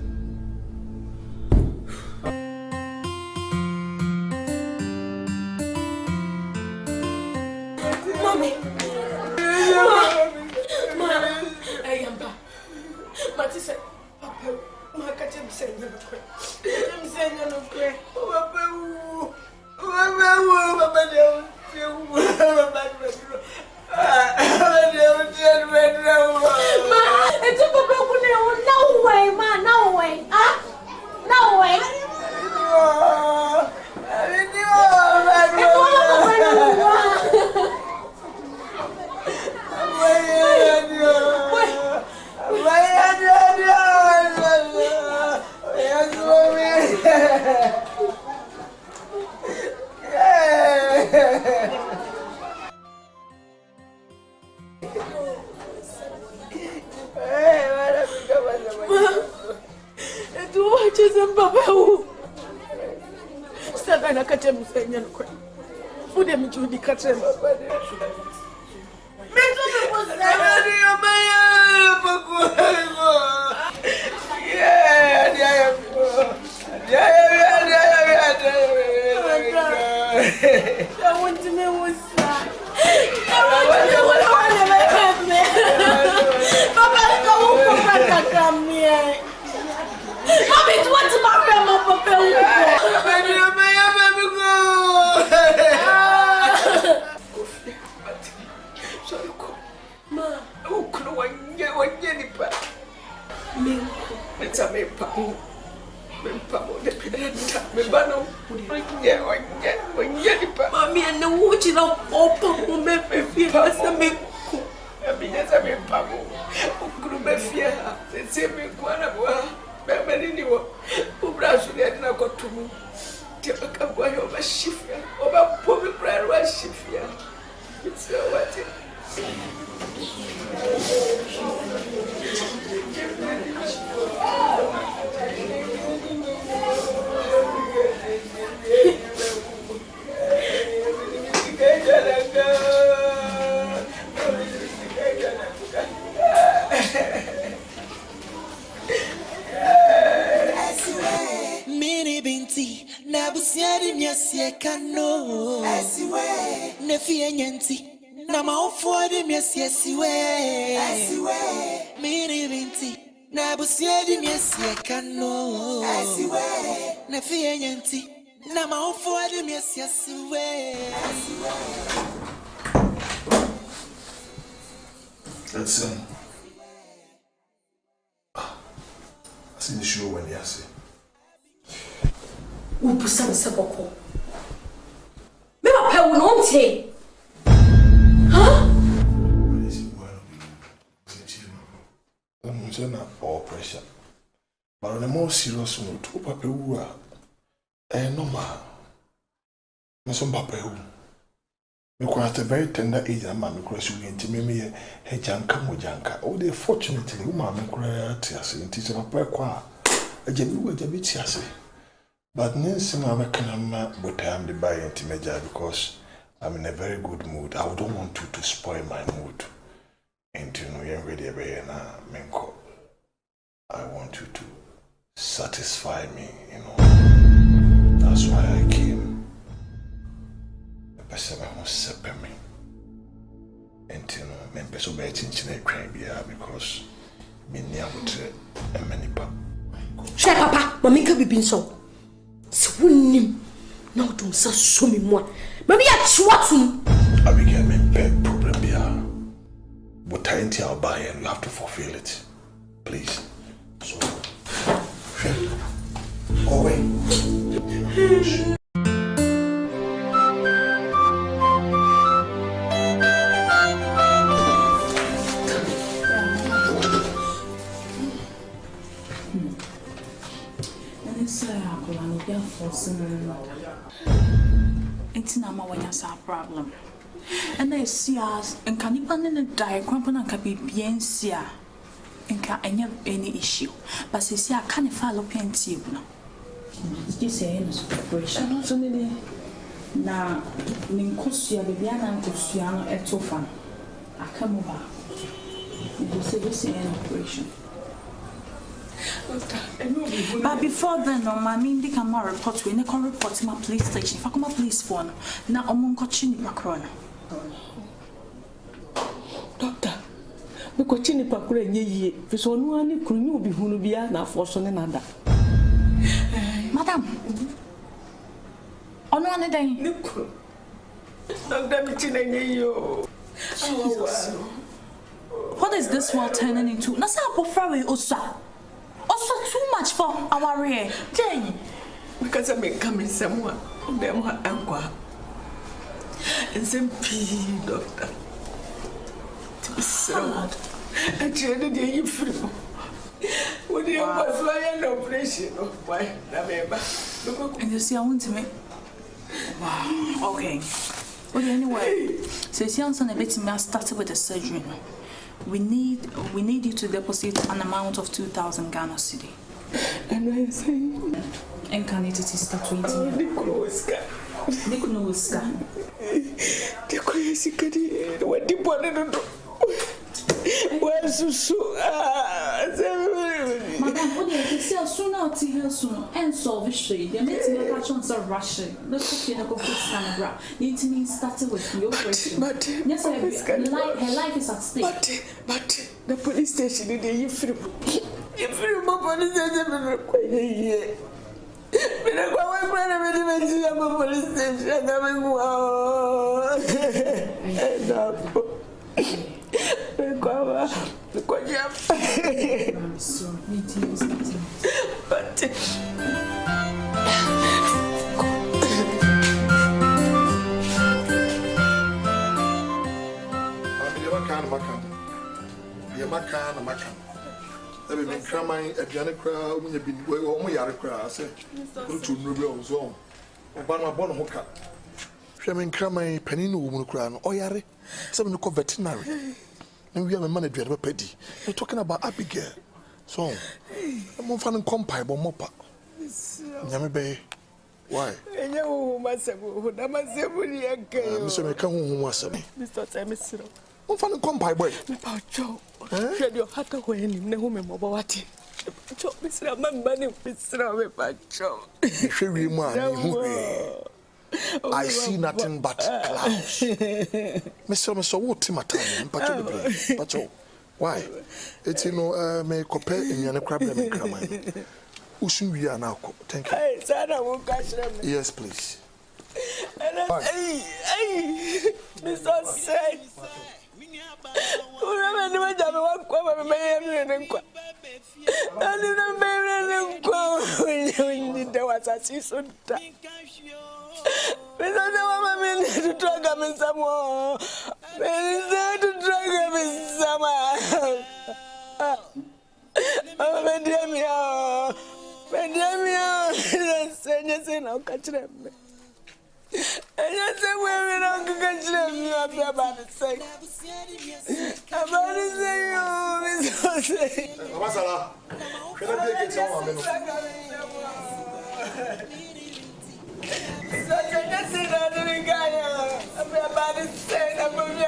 Speaker 4: Mommy. I am back. Mati said, Papa, my catch him saying no crack. I'm saying no crack. Papa, it's a papa. No way, man, no way. Huh? No way.
Speaker 3: me yes I mean pabo. Ukuru fear. They say me kwana boa. Bemeli ni wo. Ubra so dey na kotumu. Ti aka boa yo ba shifia. Oba pobi prayer wa shifia. It's what it.
Speaker 8: Mini binti na busiari miasie kano asiwe nefie nyanti na maofuadi miasie siwe asiwe mini binti na busiari miasie kano asiwe nefie nyanti na maofuadi miasie siwe asiwe.
Speaker 1: Listen. I see the show when you say.
Speaker 4: Upusa msaboko. Mema pe unonte. Huh?
Speaker 1: I'm saying all pressure. But on a more serious note, Papa who are normal. Some Papa who. Because at a very tender age, a man across you into me a janka mojanka. Oh, they fortunately, whom I make create in teaching a prayer qua. A genuine jabitiasi. But Nancy, I'm but I am the buy into major because I'm in a very good mood. I don't want you to spoil my mood. And you know, you're ready, Menko. I want you to satisfy me, you know. That's why I came. Person who separate me. And you know, men person be teaching a crime because me near with a many pap.
Speaker 4: Share papa, mommy can be been so. Swim now don't so me more. Maybe I swat him.
Speaker 1: Abigail, men big problem here. But I ain't your buy and you have to fulfill it. Please. So oh wait.
Speaker 11: It's not my problem. And I see us and can even die cramping and can be bien and can any issue. But see, I can't follow penty. You say in preparation. Not only now, Nincosia, Bibiana and Christiana at Tofan. I come over. You say this in operation. But before then, no, my mean, they can report to any report to my police station. If I come a police phone, now I'm on coaching Macron.
Speaker 3: Doctor, we coaching Pacron ye, if so no one could you be who be now for son another.
Speaker 11: Madam, on one day, what is this world turning into? Nasa Pofrawe Osa. Also too much for our rear.
Speaker 3: Jane, because I may come in someone, them her uncle. And some pee, doctor. To be sad. And Jenny, you free. Would you have an operation? Why, remember?
Speaker 11: And you see, I want to make. Wow, okay. Well, anyway, so Santo a bit me started with the surgery. We need you to deposit an amount of 2,000 Ghana cedi.
Speaker 3: And I say,
Speaker 11: and can it start waiting? Nikunoska.
Speaker 3: The crazy kid, what deep one to do? Well, so,
Speaker 11: Madam, what do you say? Sooner to her soon and solve shade. They make me catch on some rushing. Let's go to the camera. Need to mean started with the operation.
Speaker 3: But
Speaker 11: yes, her life is at stake.
Speaker 3: But the police station in the if you police station, but I go police station.
Speaker 1: maka na maka. Ebe me kraman aduane kra omunya bi omu yare kra se. Rutu nrobi ozo. Oba na bɔ no ho ka. Hwɛ me kraman panin no wo mu kra no oyare. Se me ko veterinary. And we are a man at your petty. We're talking about Abigail. So, I'm on finding compile or mopa. Yammy Bay. Why? Mr. Meccan was me. Mr. Samuel. I'm finding compile boy. Joe. Shed your heart away in the home of Mobawati. Mr. Mamma, Mr. Joe. Sherry man. I see nothing but clouds. Mr. What Timatan, but why? It's may compare in your crab and crammer. Usu, we are now. Thank you. Yes, please. Mr. Say, to drag him in some more. To drag him in some more. Oh, Medemia, send us in our country. And yes, we're not going to catch them. You are about to say, about to say, you, Masala. Can I take it on? Such a message on the guy. I'm about to say, I'm going to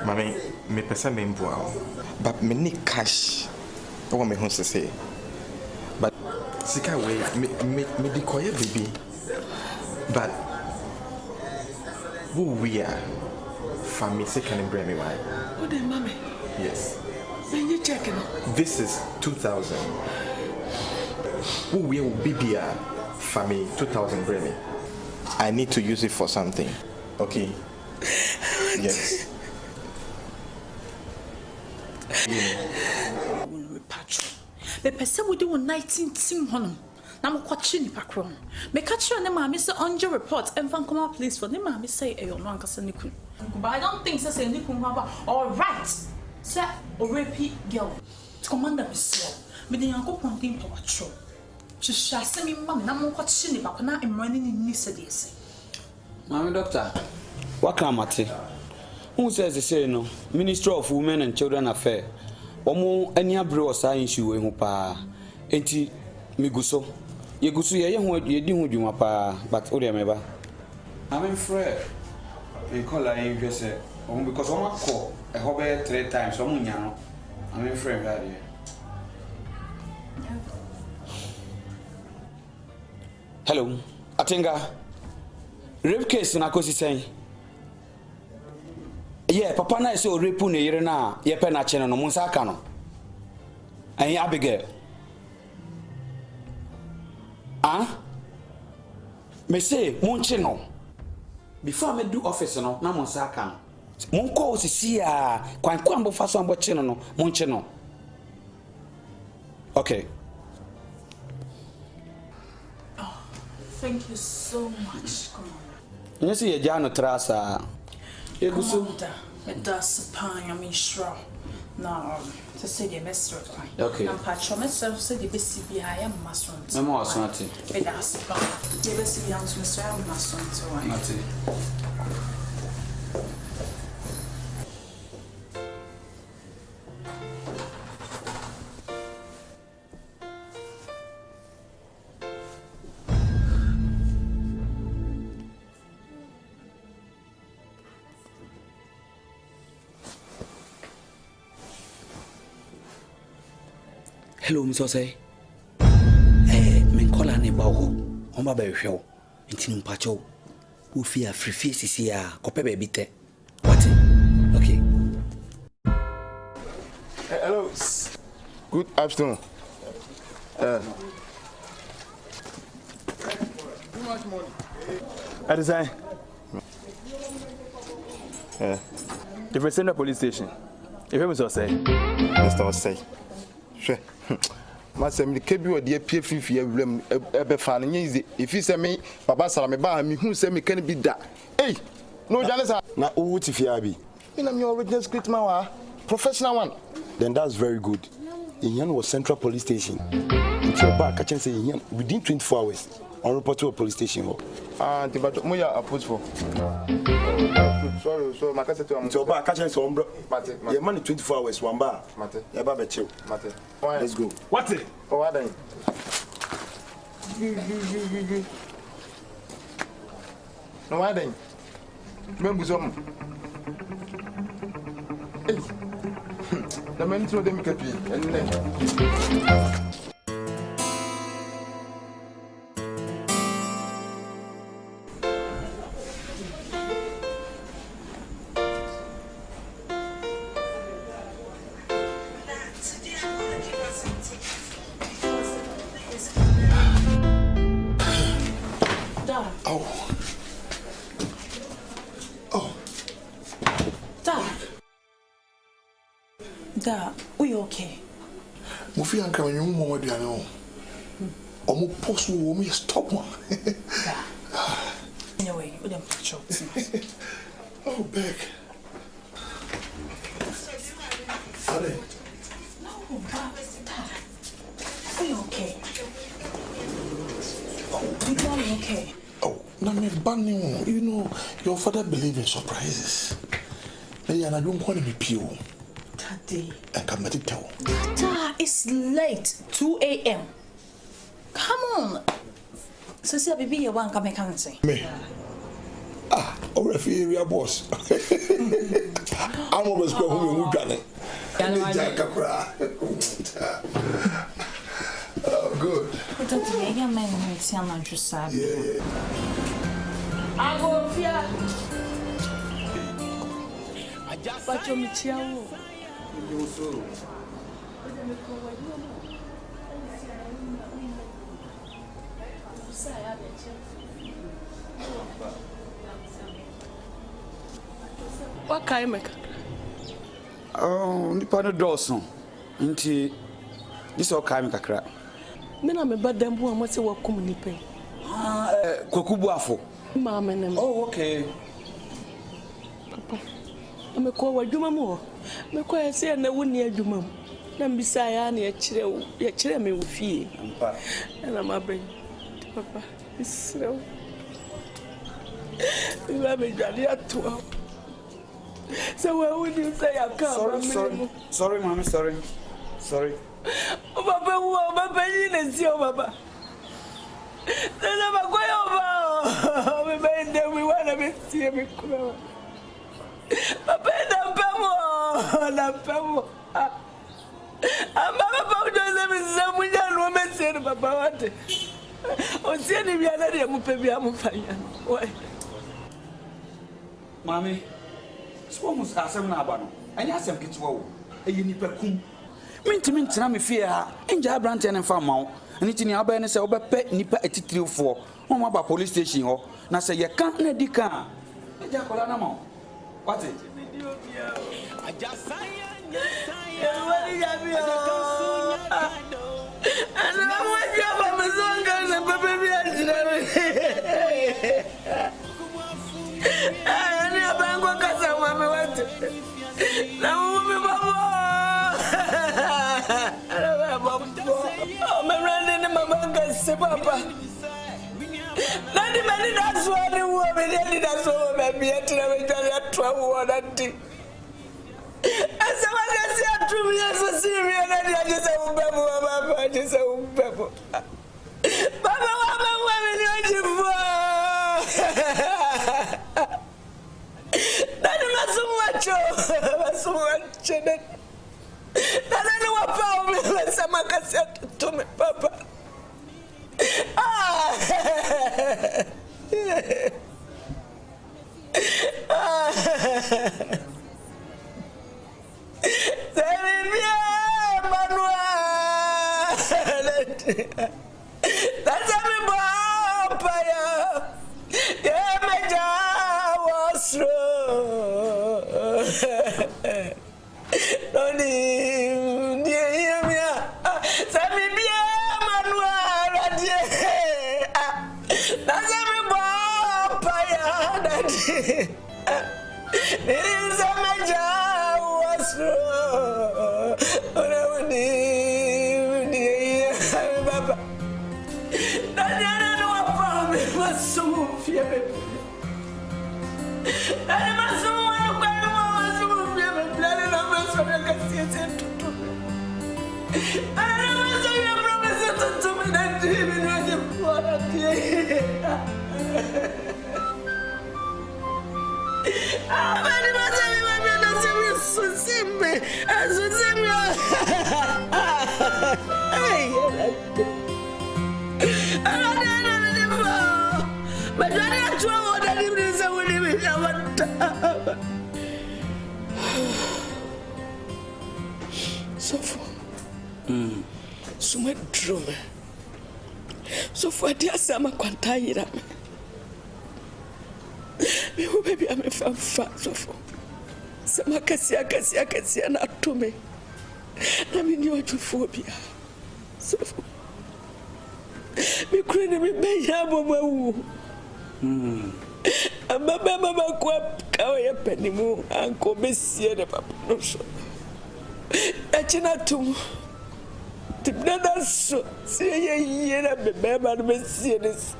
Speaker 13: Mami, me pesa me mboa. But me need cash. I want me home to say. But sika way me decoy baby. But who we are? Family say can bring me why?
Speaker 3: What the mommy?
Speaker 13: Yes.
Speaker 3: When you checking?
Speaker 13: This is 2,000. Who we will be here? Family 2,000 bring me. I need to use it for something. Okay. Yes.
Speaker 11: The person we do 19 team honum. Now I'm watching the background. Me catch you and the mammy say on your report and van come out please for the mammy say a young man can but I don't think so say Nikun all right. Sir, or repeat girl. To command them so. Me the young couple thing to watch. She shall send me mum. Now I'm watching the back now. I'm running in this.
Speaker 12: Mammy doctor, what come at it? Who says the say no? Minister of Women and Children Affairs. Omo any abro science you in pa. Enti miguso. Ye gusu ye di hu dwuma pa but o de meba. I'm afraid. We call her in just because I'm call a hobby 3 times so munya no. I'm afraid that here. Hello. Atenga. Rape case na kosi sen. Yeah, papa na so rape ne yire na ye pe na che no mo nsaka no. Ayin Abigail. Ah? Me say monche no. Before me do office no na mo nsaka no. Mon call sisi a kwan bo fa so ambo che no monche no. Okay.
Speaker 11: Oh, thank you so much. Come on.
Speaker 12: Nyesi ye jano trasa. Egusu.
Speaker 11: That's a pan, I mean, sure. No, to say the best.
Speaker 12: Okay.
Speaker 11: I'm patron myself, say the best be I am master.
Speaker 12: I'm Asante.
Speaker 11: That's a pan. The best be Mr. Master.
Speaker 12: Hello, Miss Osei. Call an ebow, on my baby show, and Tin Pacho, who fear free faces here, copper baby. What? Okay.
Speaker 7: Hello. Good afternoon. Too much money.
Speaker 14: I design. If we send a police station, if Mr. Osei.
Speaker 7: Mr. Osei. Sure. Masem the kebi o de pie fifi awrem ebe fa no easy if you say me baba sara me ba me hu say me can be da hey no janesa
Speaker 15: na o ti fi abi
Speaker 7: me am your original script man wa professional one
Speaker 15: then that's very good Iyan was Central Police Station until back catch say Iyan within 24 hours on report to a police station
Speaker 7: anti but mo ya approach for sorry so makase to am
Speaker 15: until back catch say on bro your money 24 hours one bar
Speaker 7: mate
Speaker 15: ya ba be chill
Speaker 7: mate
Speaker 15: let's go
Speaker 14: what it
Speaker 7: oh what then no what then membu some hey na men throw them kapi and then
Speaker 11: Da, we okay?
Speaker 1: Mufi and Karen, you more than know. Omo post wo me stop one.
Speaker 11: Anyway, we don't patrol.
Speaker 1: Oh, back. Sorry.
Speaker 11: No, but we okay? We are okay.
Speaker 1: Oh, no, me banning. You know, your father believes in surprises. Hey, and I don't want to be pure.
Speaker 11: Daddy.
Speaker 1: I can't let it tell.
Speaker 11: Dada, it's late. 2 a.m. Come on. So, say, baby, you want to come and say.
Speaker 1: Me. Or if you're area boss. I'm always going home with Oh, good.
Speaker 11: But Daddy, I am man who tell me just sad.
Speaker 1: Yeah.
Speaker 3: I go fear. I just but you me chiao. You so. What kind of
Speaker 12: Oh, nipa no dawson. Nti this all kind of kakra.
Speaker 3: Me na me badam bu amase wakum nipa.
Speaker 12: Kwakubu afo.
Speaker 3: Mama nem.
Speaker 12: Oh, okay.
Speaker 3: Papa. Me ko wadwuma mo. Me ko ese na woni adwuma mo. Na mbisa ya na ya kire me wo fie.
Speaker 12: Ampa.
Speaker 3: Na ma ben. Papa, isrew. Ila me jadi atwa. So why would you say I come?
Speaker 12: Sorry, mommy, sorry.
Speaker 3: Oh, Papa, you didn't see your Papa. Then I'm going over. We made them, we want to see me. Papa, I'm Pamo. I'm Papa, doesn't someone young woman said, Papa, what? Oh, see, if you are not a movie, I'm fine. Why?
Speaker 12: Mommy. So much asem na aba no anya asem ketewa wo eyi nipa kum mentimi ntina me fie ha enja brante ne fa mawo ani tini aba ne se obepe nipa etitirifo o ma ba police station ho na se ye kan na dika eja kola na mawo what it
Speaker 3: Papa. Nandi mani that's what the woman did that's all baby at the 12 and as someone can see a true yes for serious and I just a bubble I just a bubble. Papa woman That is so much. Dada no wapa me sama kasi to me papa. That's me papa ya. Yeah, me was So much drum. So for dear summer quantayra. Me who baby I'm a fan so for. Sama kasia na to me. Na me ni ojuphobia. So for. Me crane me be ya bomawu. Mama kwa kawe penimu anko besie de papa no so. Echina tum. Dada so say ye na bebe ma no besie this.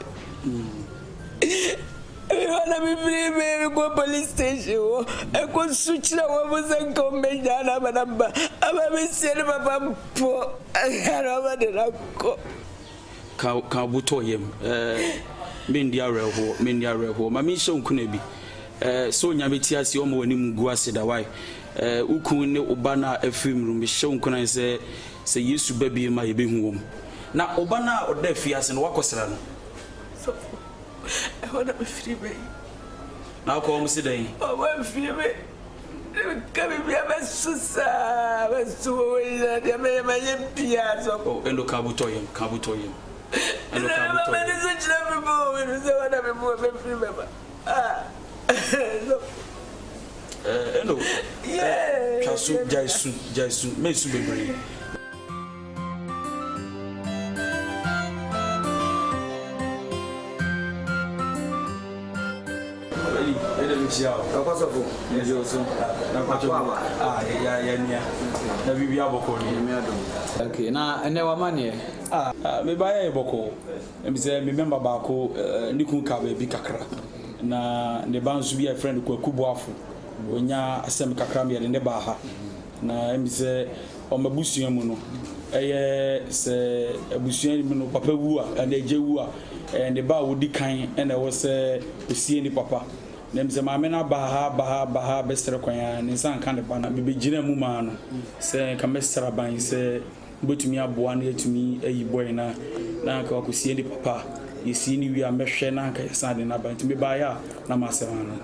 Speaker 3: We wanna be free, we go police station. I go switch na was and come me jana manamba. Aba me see papa po. I over the Darko.
Speaker 12: Ka buto yem. Mendia reho. Ma me show kunebi. So nya beti ase o ma wani mugu ase da why. Ukun ne obana afim rum show kuna say Yesu baby ma yebehu wom. Na obana oda fiase no wakosra no.
Speaker 3: So I wanna be free, baby.
Speaker 12: Now come sit down.
Speaker 3: Oh, I'm free, baby. Come be a susa, so my piazza.
Speaker 12: Oh, and look kabutoyem. And look hello. Yeah. Kasu Jaisun, may soon be. Okay, now and never money. Me buy a boko. Me say me member bako nikun ka be kakra. Na ne banzu bi a friend ko kubuafu. Onya asem kakra me de ne ba ha. Na me say o mabusuan mu no. Se abusuan mu no papa wu a na eje wu a ne ba wodi kan na wo se osie ni papa. Nem se mame na baha besere kwanya ne san kan de bana be gina mu ma no se ka mesra ban se botumi aboa na yatumi ayi boy na ka wakosie ni papa yesi ni wi amehwe na ka san de na ban tumi ba ya na masema no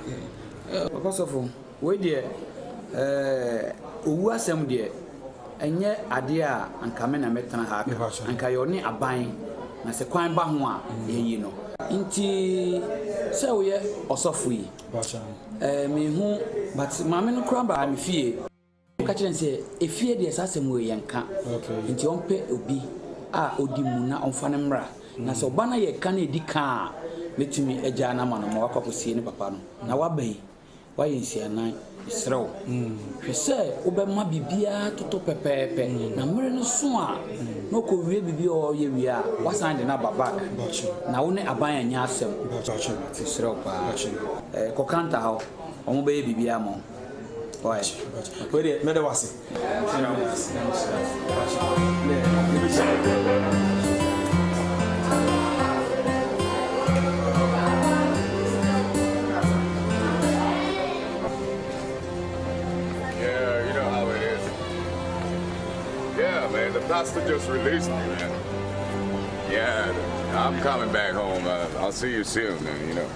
Speaker 16: papa sofo we de owu asem de enye ade a anka me na metena ha anka yo ni aban na se kwan ba ho a eyi no inti se woye osofo yi me hu but mame no kura ba me fie ka kire se efie de sasem we yenka inti onpe obi a odi mu na onfa ne mra na se oba na ye ka na edika metumi agya na ma no ma wakwakosie ne papa no na wabai wa yensia nan Israel. Hwese obema bibia toto pepepe na mere no so a no ko wie bibia o ye wie a wasan de na baba na wo ne aban anya asem Israel pa ko kanta ha o mo be bibia mo why
Speaker 13: we de me de wase
Speaker 9: man. The pastor just released me, man. Yeah, I'm coming back home. I'll see you soon, man, you know.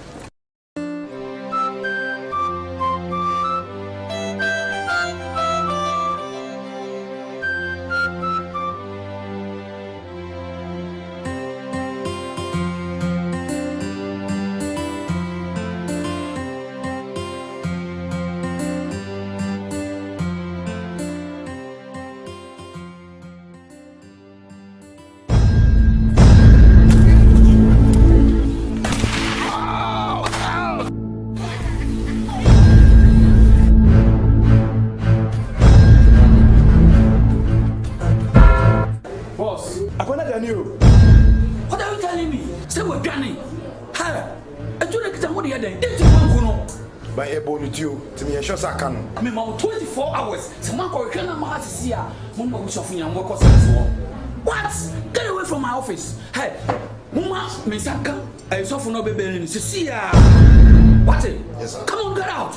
Speaker 16: What are you telling me? Say we're planning. Hey, I do like what the other. Didn't you want to know?
Speaker 15: By a bone with you, to me, a shot I can.
Speaker 16: I mean, 24 hours. Someone called Christiana to see her. Mama was offering and work. What? Get away from my office. Hey, Mama, Misaka, I saw for no baby. See ya. What? Yes, sir. Come on, get out.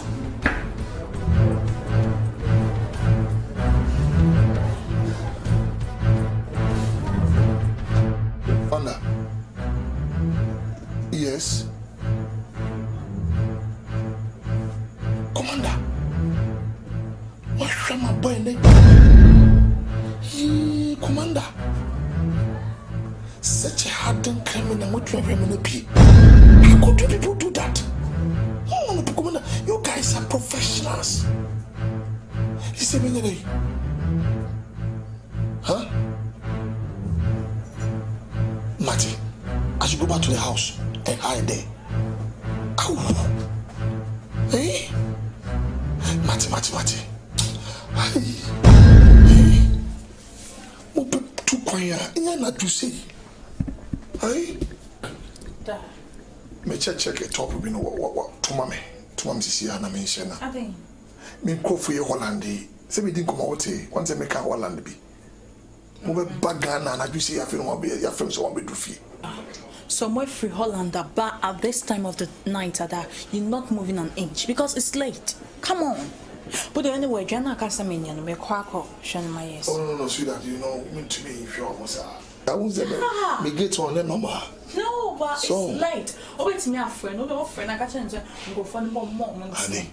Speaker 1: Anna. Yes. Commander. What's my boy name? Commander. Such a hardened criminal. What you have in the P? How could you people do that? Oh, Commander, you guys are professionals. You see me today? Huh? Matty, I should go back to the house and hide there. Ow. Hey? Matty. Hey? Open too quiet. You're not to say. Hey?
Speaker 11: Dad.
Speaker 1: Me check a top of what to mommy see Anna mention.
Speaker 11: I think.
Speaker 1: Me call for your Holland. Say we didn't come out once I make a Holland be. Move back Ghana and I do see your film will be your films won't be do fee.
Speaker 11: So my free Hollander, but at this time of the night, Dada, you're not moving an inch because it's late. Come on. But anyway, Jana Casaminian, me quack shun my yes.
Speaker 1: Oh no, sweetheart, you know, mean to me if you almost are. I won't say me get on them number.
Speaker 11: No, but
Speaker 1: so,
Speaker 11: it's late. Oh, it's me a friend, no friend, I can't change go for more moments.
Speaker 1: Honey,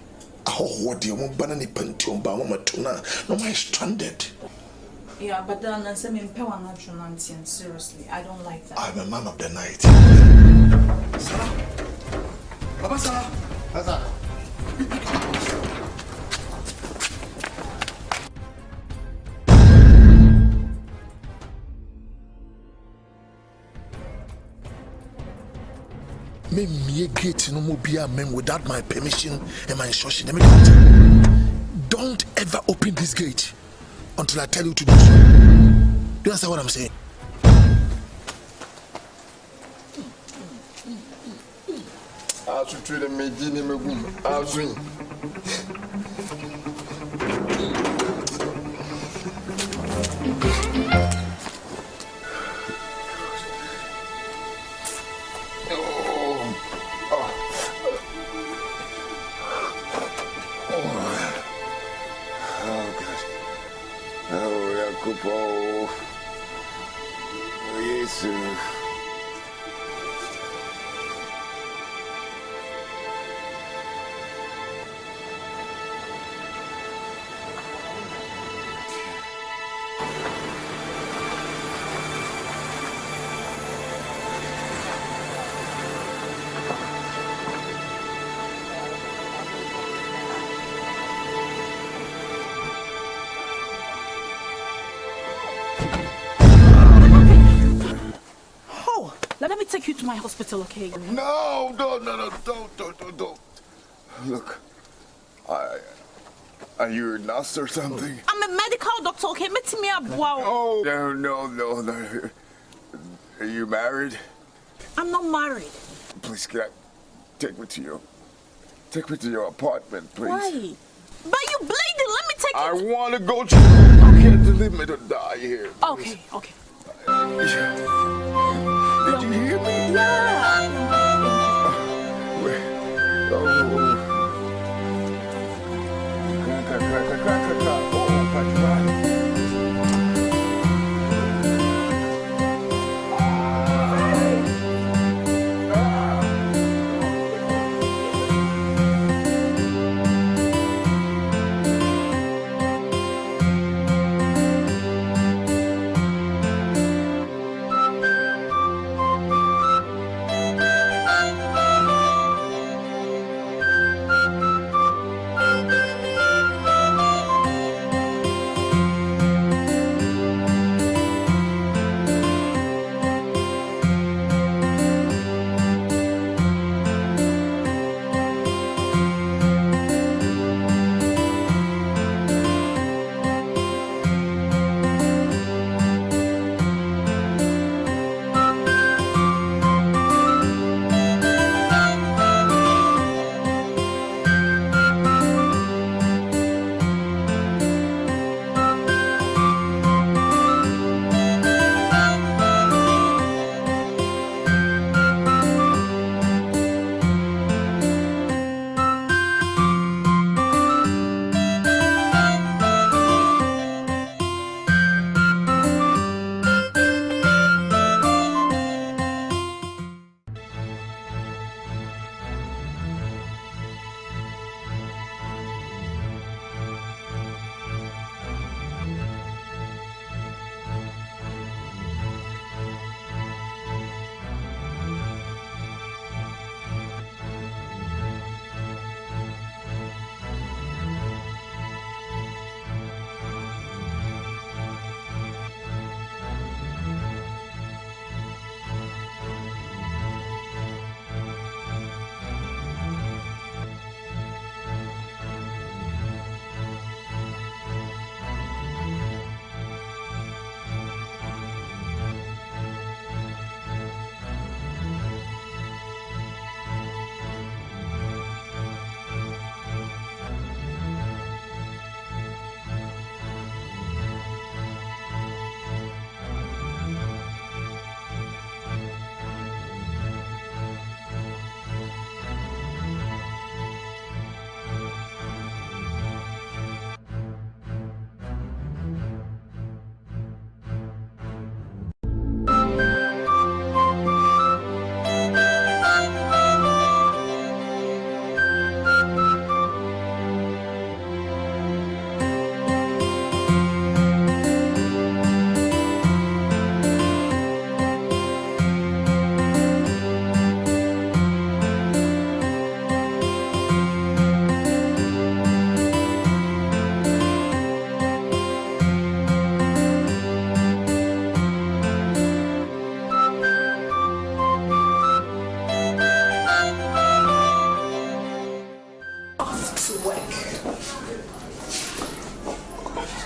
Speaker 1: what do you want banana pention, Bama tuna? No, my stranded.
Speaker 11: Yeah, but then I say me pay one natural seriously. I don't like that.
Speaker 1: I'm a man of the night.
Speaker 10: Sarah. Papa Sarah. Sarah.
Speaker 1: Me gate no more be a man without my permission and my instruction. Don't ever open this gate until I tell you to do so. Do you understand what I'm saying?
Speaker 7: I should treat them me dinner me boom. I swing.
Speaker 11: Let me take you to my hospital, okay?
Speaker 7: No, don't. Look, are you a nurse or something?
Speaker 11: I'm a medical doctor, okay? Meet me up, wow.
Speaker 7: Oh, no. Are you married?
Speaker 11: I'm not married.
Speaker 7: Please, can I take me to your apartment, please?
Speaker 11: Why? But you bleeding. Let me take you.
Speaker 7: I want to go to. You can't leave me to die here.
Speaker 11: Please. Okay.
Speaker 7: Did you hear me?
Speaker 11: Yeah.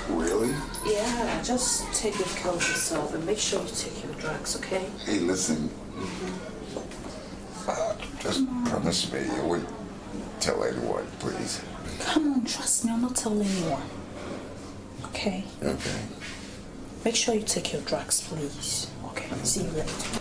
Speaker 7: Really?
Speaker 11: Yeah, just take good care of yourself and make sure you take your drugs, okay?
Speaker 7: Hey, listen. Just promise me you wouldn't tell anyone, please.
Speaker 11: Come on, trust me, I'll not tell anyone. Okay?
Speaker 7: Okay.
Speaker 11: Make sure you take your drugs, please. Okay, see you later.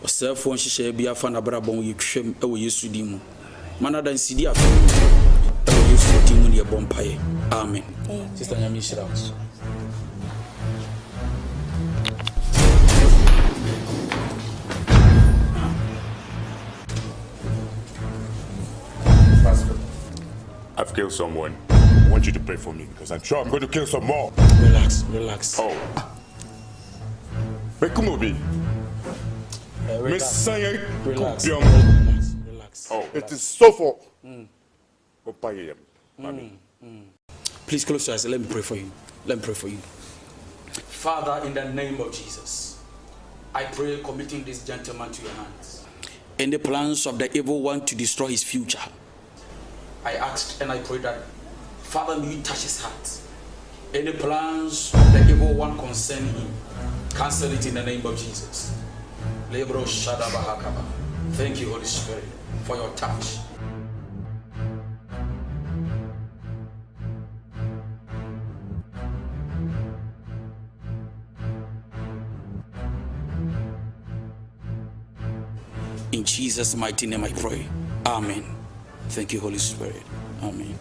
Speaker 12: Ɔsɛfoɔ nhyehyɛ bi afa n'abrabɔ yɛ twɛm ɛwɔ Yesu din mu. Mana dan sidi afa ɛwɔ Yesu din mu ne yɛbɔ mpaeɛ. Amen. Sister Nyame hyira wo.
Speaker 17: I've killed someone. I want you to pray for me because I'm sure I'm going to kill some more.
Speaker 12: Relax.
Speaker 17: Oh. Bekumobi.
Speaker 12: Relax.
Speaker 17: Oh, it is so for.
Speaker 12: Please close your eyes. Let me pray for you. Father, in the name of Jesus, I pray committing this gentleman to your hands. In the plans of the evil one to destroy his future, I asked and I pray that, Father, may you touch his heart. Any plans of the evil one concerning him, cancel it in the name of Jesus. Thank you, Holy Spirit, for your touch. In Jesus' mighty name I pray. Amen. Thank you, Holy Spirit. Amen.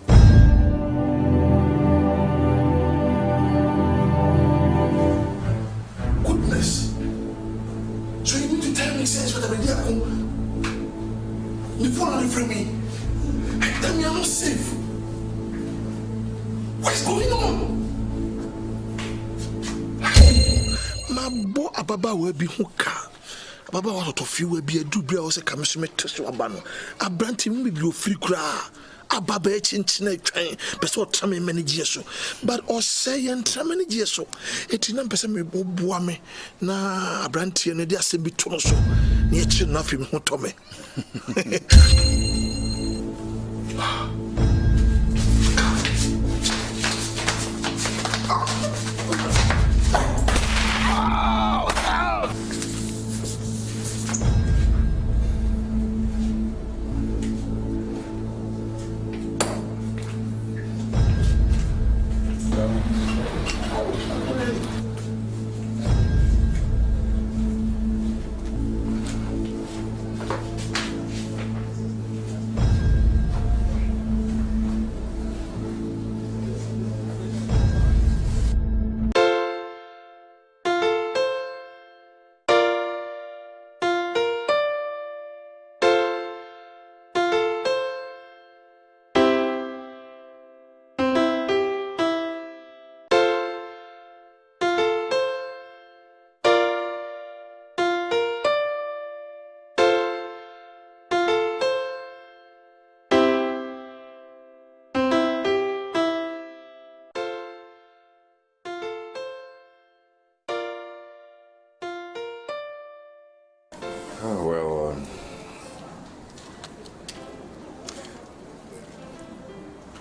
Speaker 1: Goodness. So you need to tell me since what I'm doing. The phone on from me. Tell me I'm not safe. What is going on? My boy Ababa will be hookah. Ababa was out of you will be a dubra or a commission to Swabano. A brandy will be free cry. Ababa chinchina train, but so trammy many years. But or say and trammy years so. 89% me boame na a brandy and a dear semi tonoso. Near chin nothing hotome.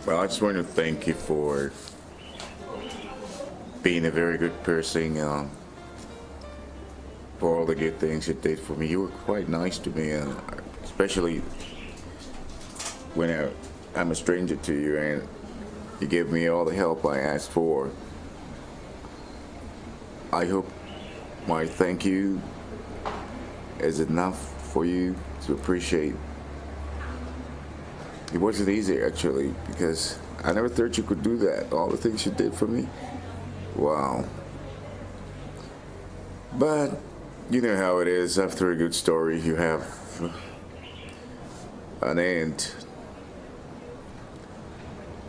Speaker 9: Well, I just want to thank you for being a very good person, for all the good things you did for me. You were quite nice to me, especially when I'm a stranger to you and you gave me all the help I asked for. I hope my thank you is enough for you to appreciate. It wasn't easy, actually, because I never thought you could do that. All the things you did for me. Wow.
Speaker 7: But you know how it is. After a good story, you have an end.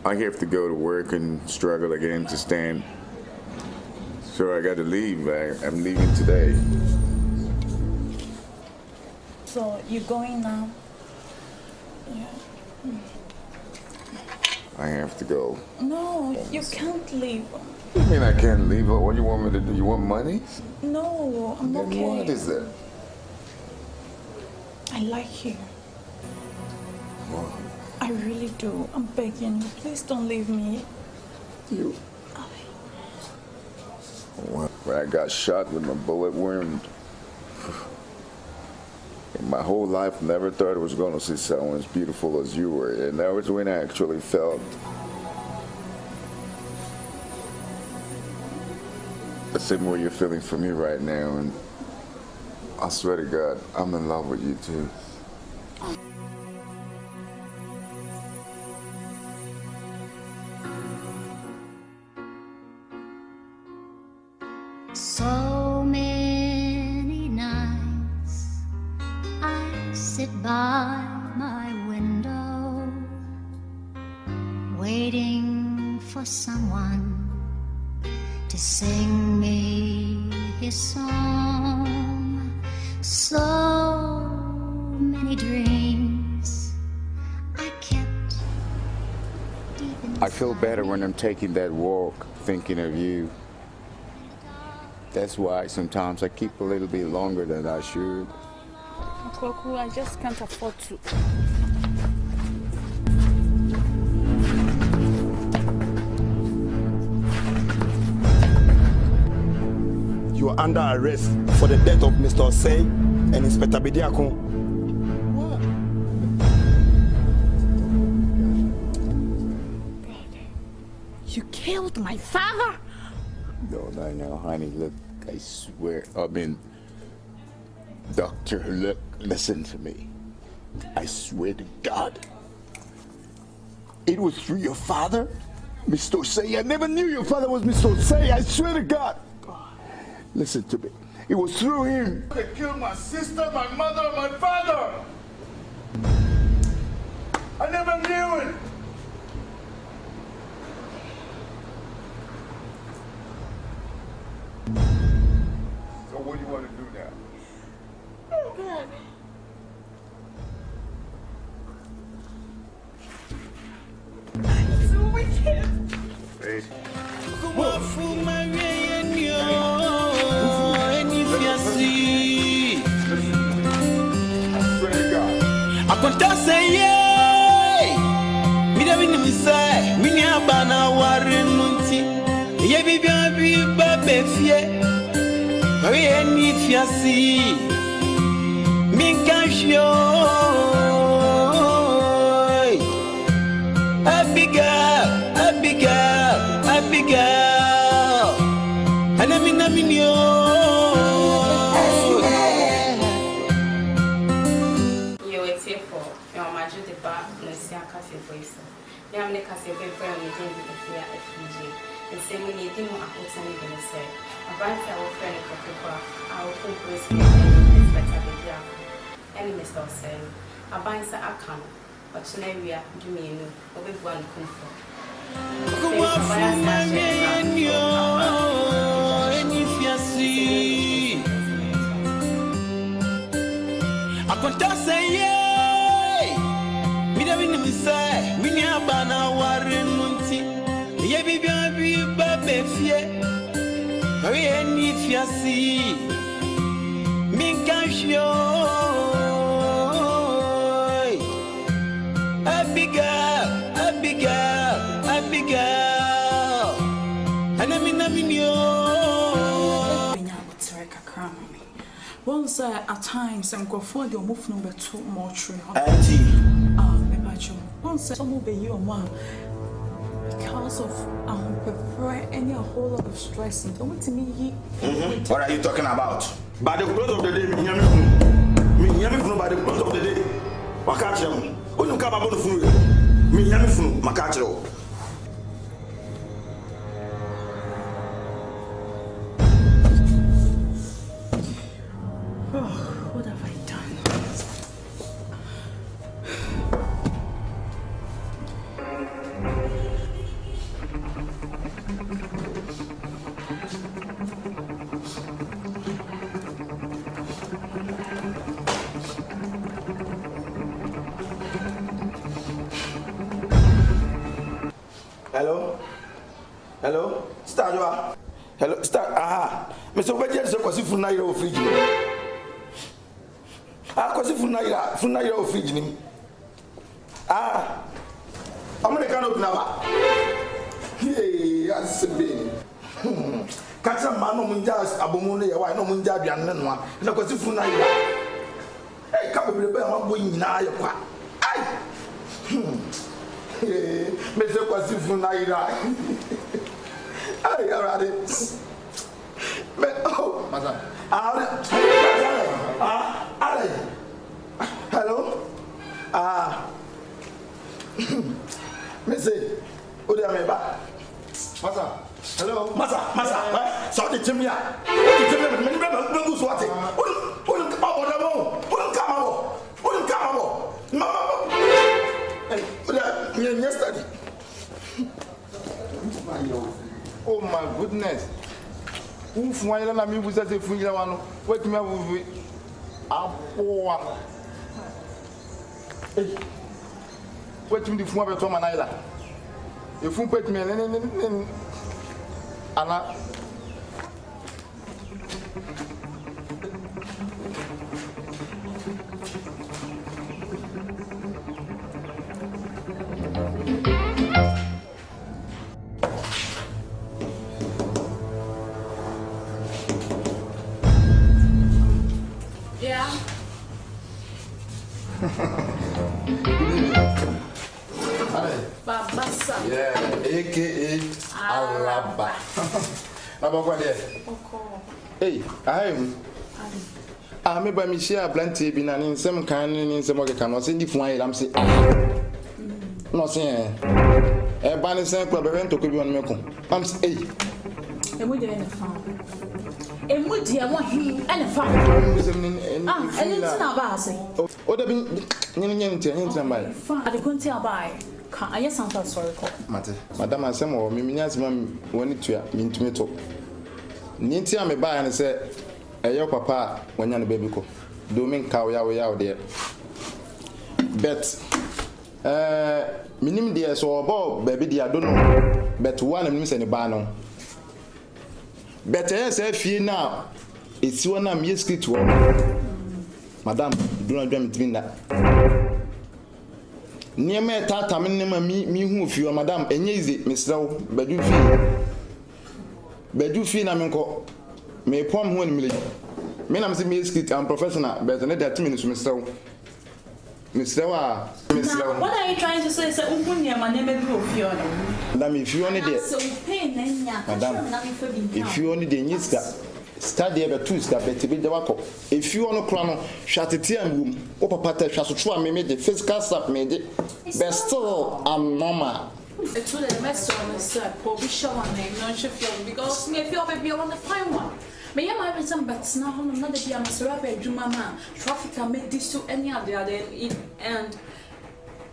Speaker 7: I have to go to work and struggle again to stand. So I got to leave. I'm leaving today.
Speaker 11: So you're going now? Yeah.
Speaker 7: I have to go.
Speaker 11: No, you can't leave.
Speaker 7: What do you mean I can't leave? What do you want me to do? You want money?
Speaker 11: No, I'm okay.
Speaker 7: What is that?
Speaker 11: I like you.
Speaker 7: What?
Speaker 11: I really do. I'm begging you. Please don't leave me.
Speaker 7: You? When I got shot with my bullet wound, in my whole life, never thought I was going to see someone as beautiful as you were. And that was when I actually felt the same way you're feeling for me right now. And I swear to God, I'm in love with you too.
Speaker 18: So many nights I sit by my window, waiting for someone to sing me his song. So many dreams I kept deep inside.
Speaker 7: I feel better when I'm taking that walk, thinking of you. That's why sometimes I keep a little bit longer than I should.
Speaker 11: Koku, I just can't afford to.
Speaker 15: You are under arrest for the death of Mr. Osei and Inspector Bediako.
Speaker 11: What? You killed my father?
Speaker 7: No, honey, look, I swear, doctor, look, listen to me. I swear to God, it was through your father, Mr. Osei. I never knew your father was Mr. Osei. I swear to God. Listen to me. It was through him. They killed my sister, my mother, my father. I never knew it. So what do you want to do now?
Speaker 11: Oh, God. So wicked.
Speaker 7: Hey.
Speaker 8: I can't say yay. Me da me say, me ni abana ware nunti. Ye bi ba be fie. We any fiasi. Me can show. Abigail. And I mean,
Speaker 19: I'm the Cassie friend with the FG. The same when you didn't want to say. A bright our friend of the our full person and Abigail. And Mr. Osei. A binds a account, but Chenavia, do me new, or with one comfort.
Speaker 8: I can't say yay. Me da me say, me ni abana ware nunti. Ye bi ba be fie. We any fiasi. Me can show. Abigail. And I mean,
Speaker 11: once at times, and go for the move number 2 more tree. Once some will be you one because of prepare any a whole lot of stress. Don't to me.
Speaker 15: What are you talking about? By the close of the day, me by the close of the day. Wakacham. When you come about the food, me yamifunu makacho. Hello? Hello? Star Joa? Hello? Star? Aha. Mr. Obadiah is a Kosifu Naira of Fiji. Ah, Kosifu Naira of Fiji. Ah. I'm going to come up now. Hey, that's a baby. Catch a man on Munjas, Abomone, why no Munjabi and Nenwa, and a Kosifu Naira. Hey, come to the I'm going now. Mr. Kosifu Naira. Hey, already. Oh, hello? Missy, who do you back? Masa, hello? Masa, so the Timia. The Timia, many members what it. Wouldn't come out of the wall. Wouldn't come out. Mama. Hey, yesterday. Oh my goodness. Uf, why don't I mean with that if we want to wake me up with hey, wait me the phone to Manila. If you put me in Anna. Yeah, AKA Alaba. Hey, I am by Michelle Blanty been an in some kind in some other cannot send if one I'm saying. No, saying a banner sent club event to be on Milk. I'm saying, and we didn't found. And we dear want him and a farm. And it's not bad. Oh, there been somebody. I couldn't tell by. I yes, I'm sorry. Madam, I said, or Mimias, ma'am, when it mean to me to Nintia me buy and say, your papa when you're a baby co. Doing cow out there. Bet, minim dear, so about baby dear, don't know. Bet one and miss any barno. Better yes, if you now, it's one I'm used to. Madam, do not dream between that. Near me tata me who few madam enye easy Mr. Bedu fi na me nko me pom ho nimle me na me say me skit am professional but na that me so Mr. What are you trying to say? Unkunya ma na me bi ofio no. Madam, if you only there. So pain na nya. Madam, if you only there nyista study ebe two step better be wako. If you want to clan shatiti and room, o papa te hwaso me the physical stuff me the but still I'm normal. It's all the mess on sir, po be show on name no feel because me feel be on the fine one. Me am I some but now on another be am Serwaa adwuma ma traffic make this to any other and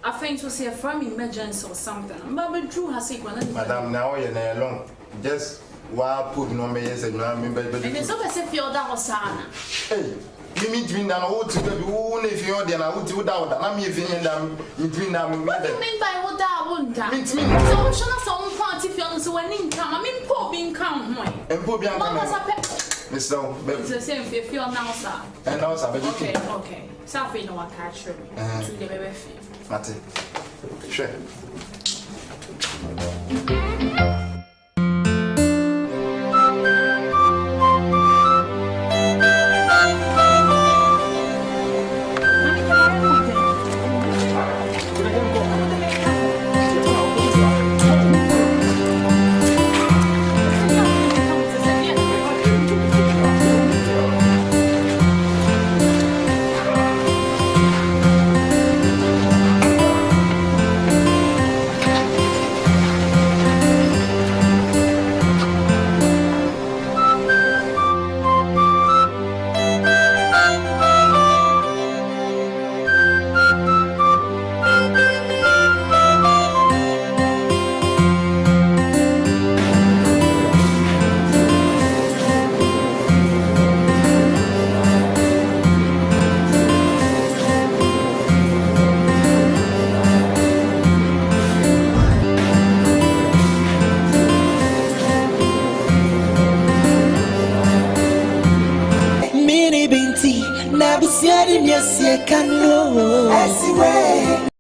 Speaker 15: I think to say a from emergency or something. But Drew has said Madam now you na long just wa put no me yes na me baby and so be say feel that was sana hey you mean between that what to be who if you there na who to that na me even that between that me what you mean by what that won't that mean so shona some party feel so when in come I mean po bin come hoy and po bi come Mr. Baby it's the same if you now sir and now sir baby okay so we know what catch you to the baby feel Mate sure
Speaker 8: na busiari miasi kanu ASIWA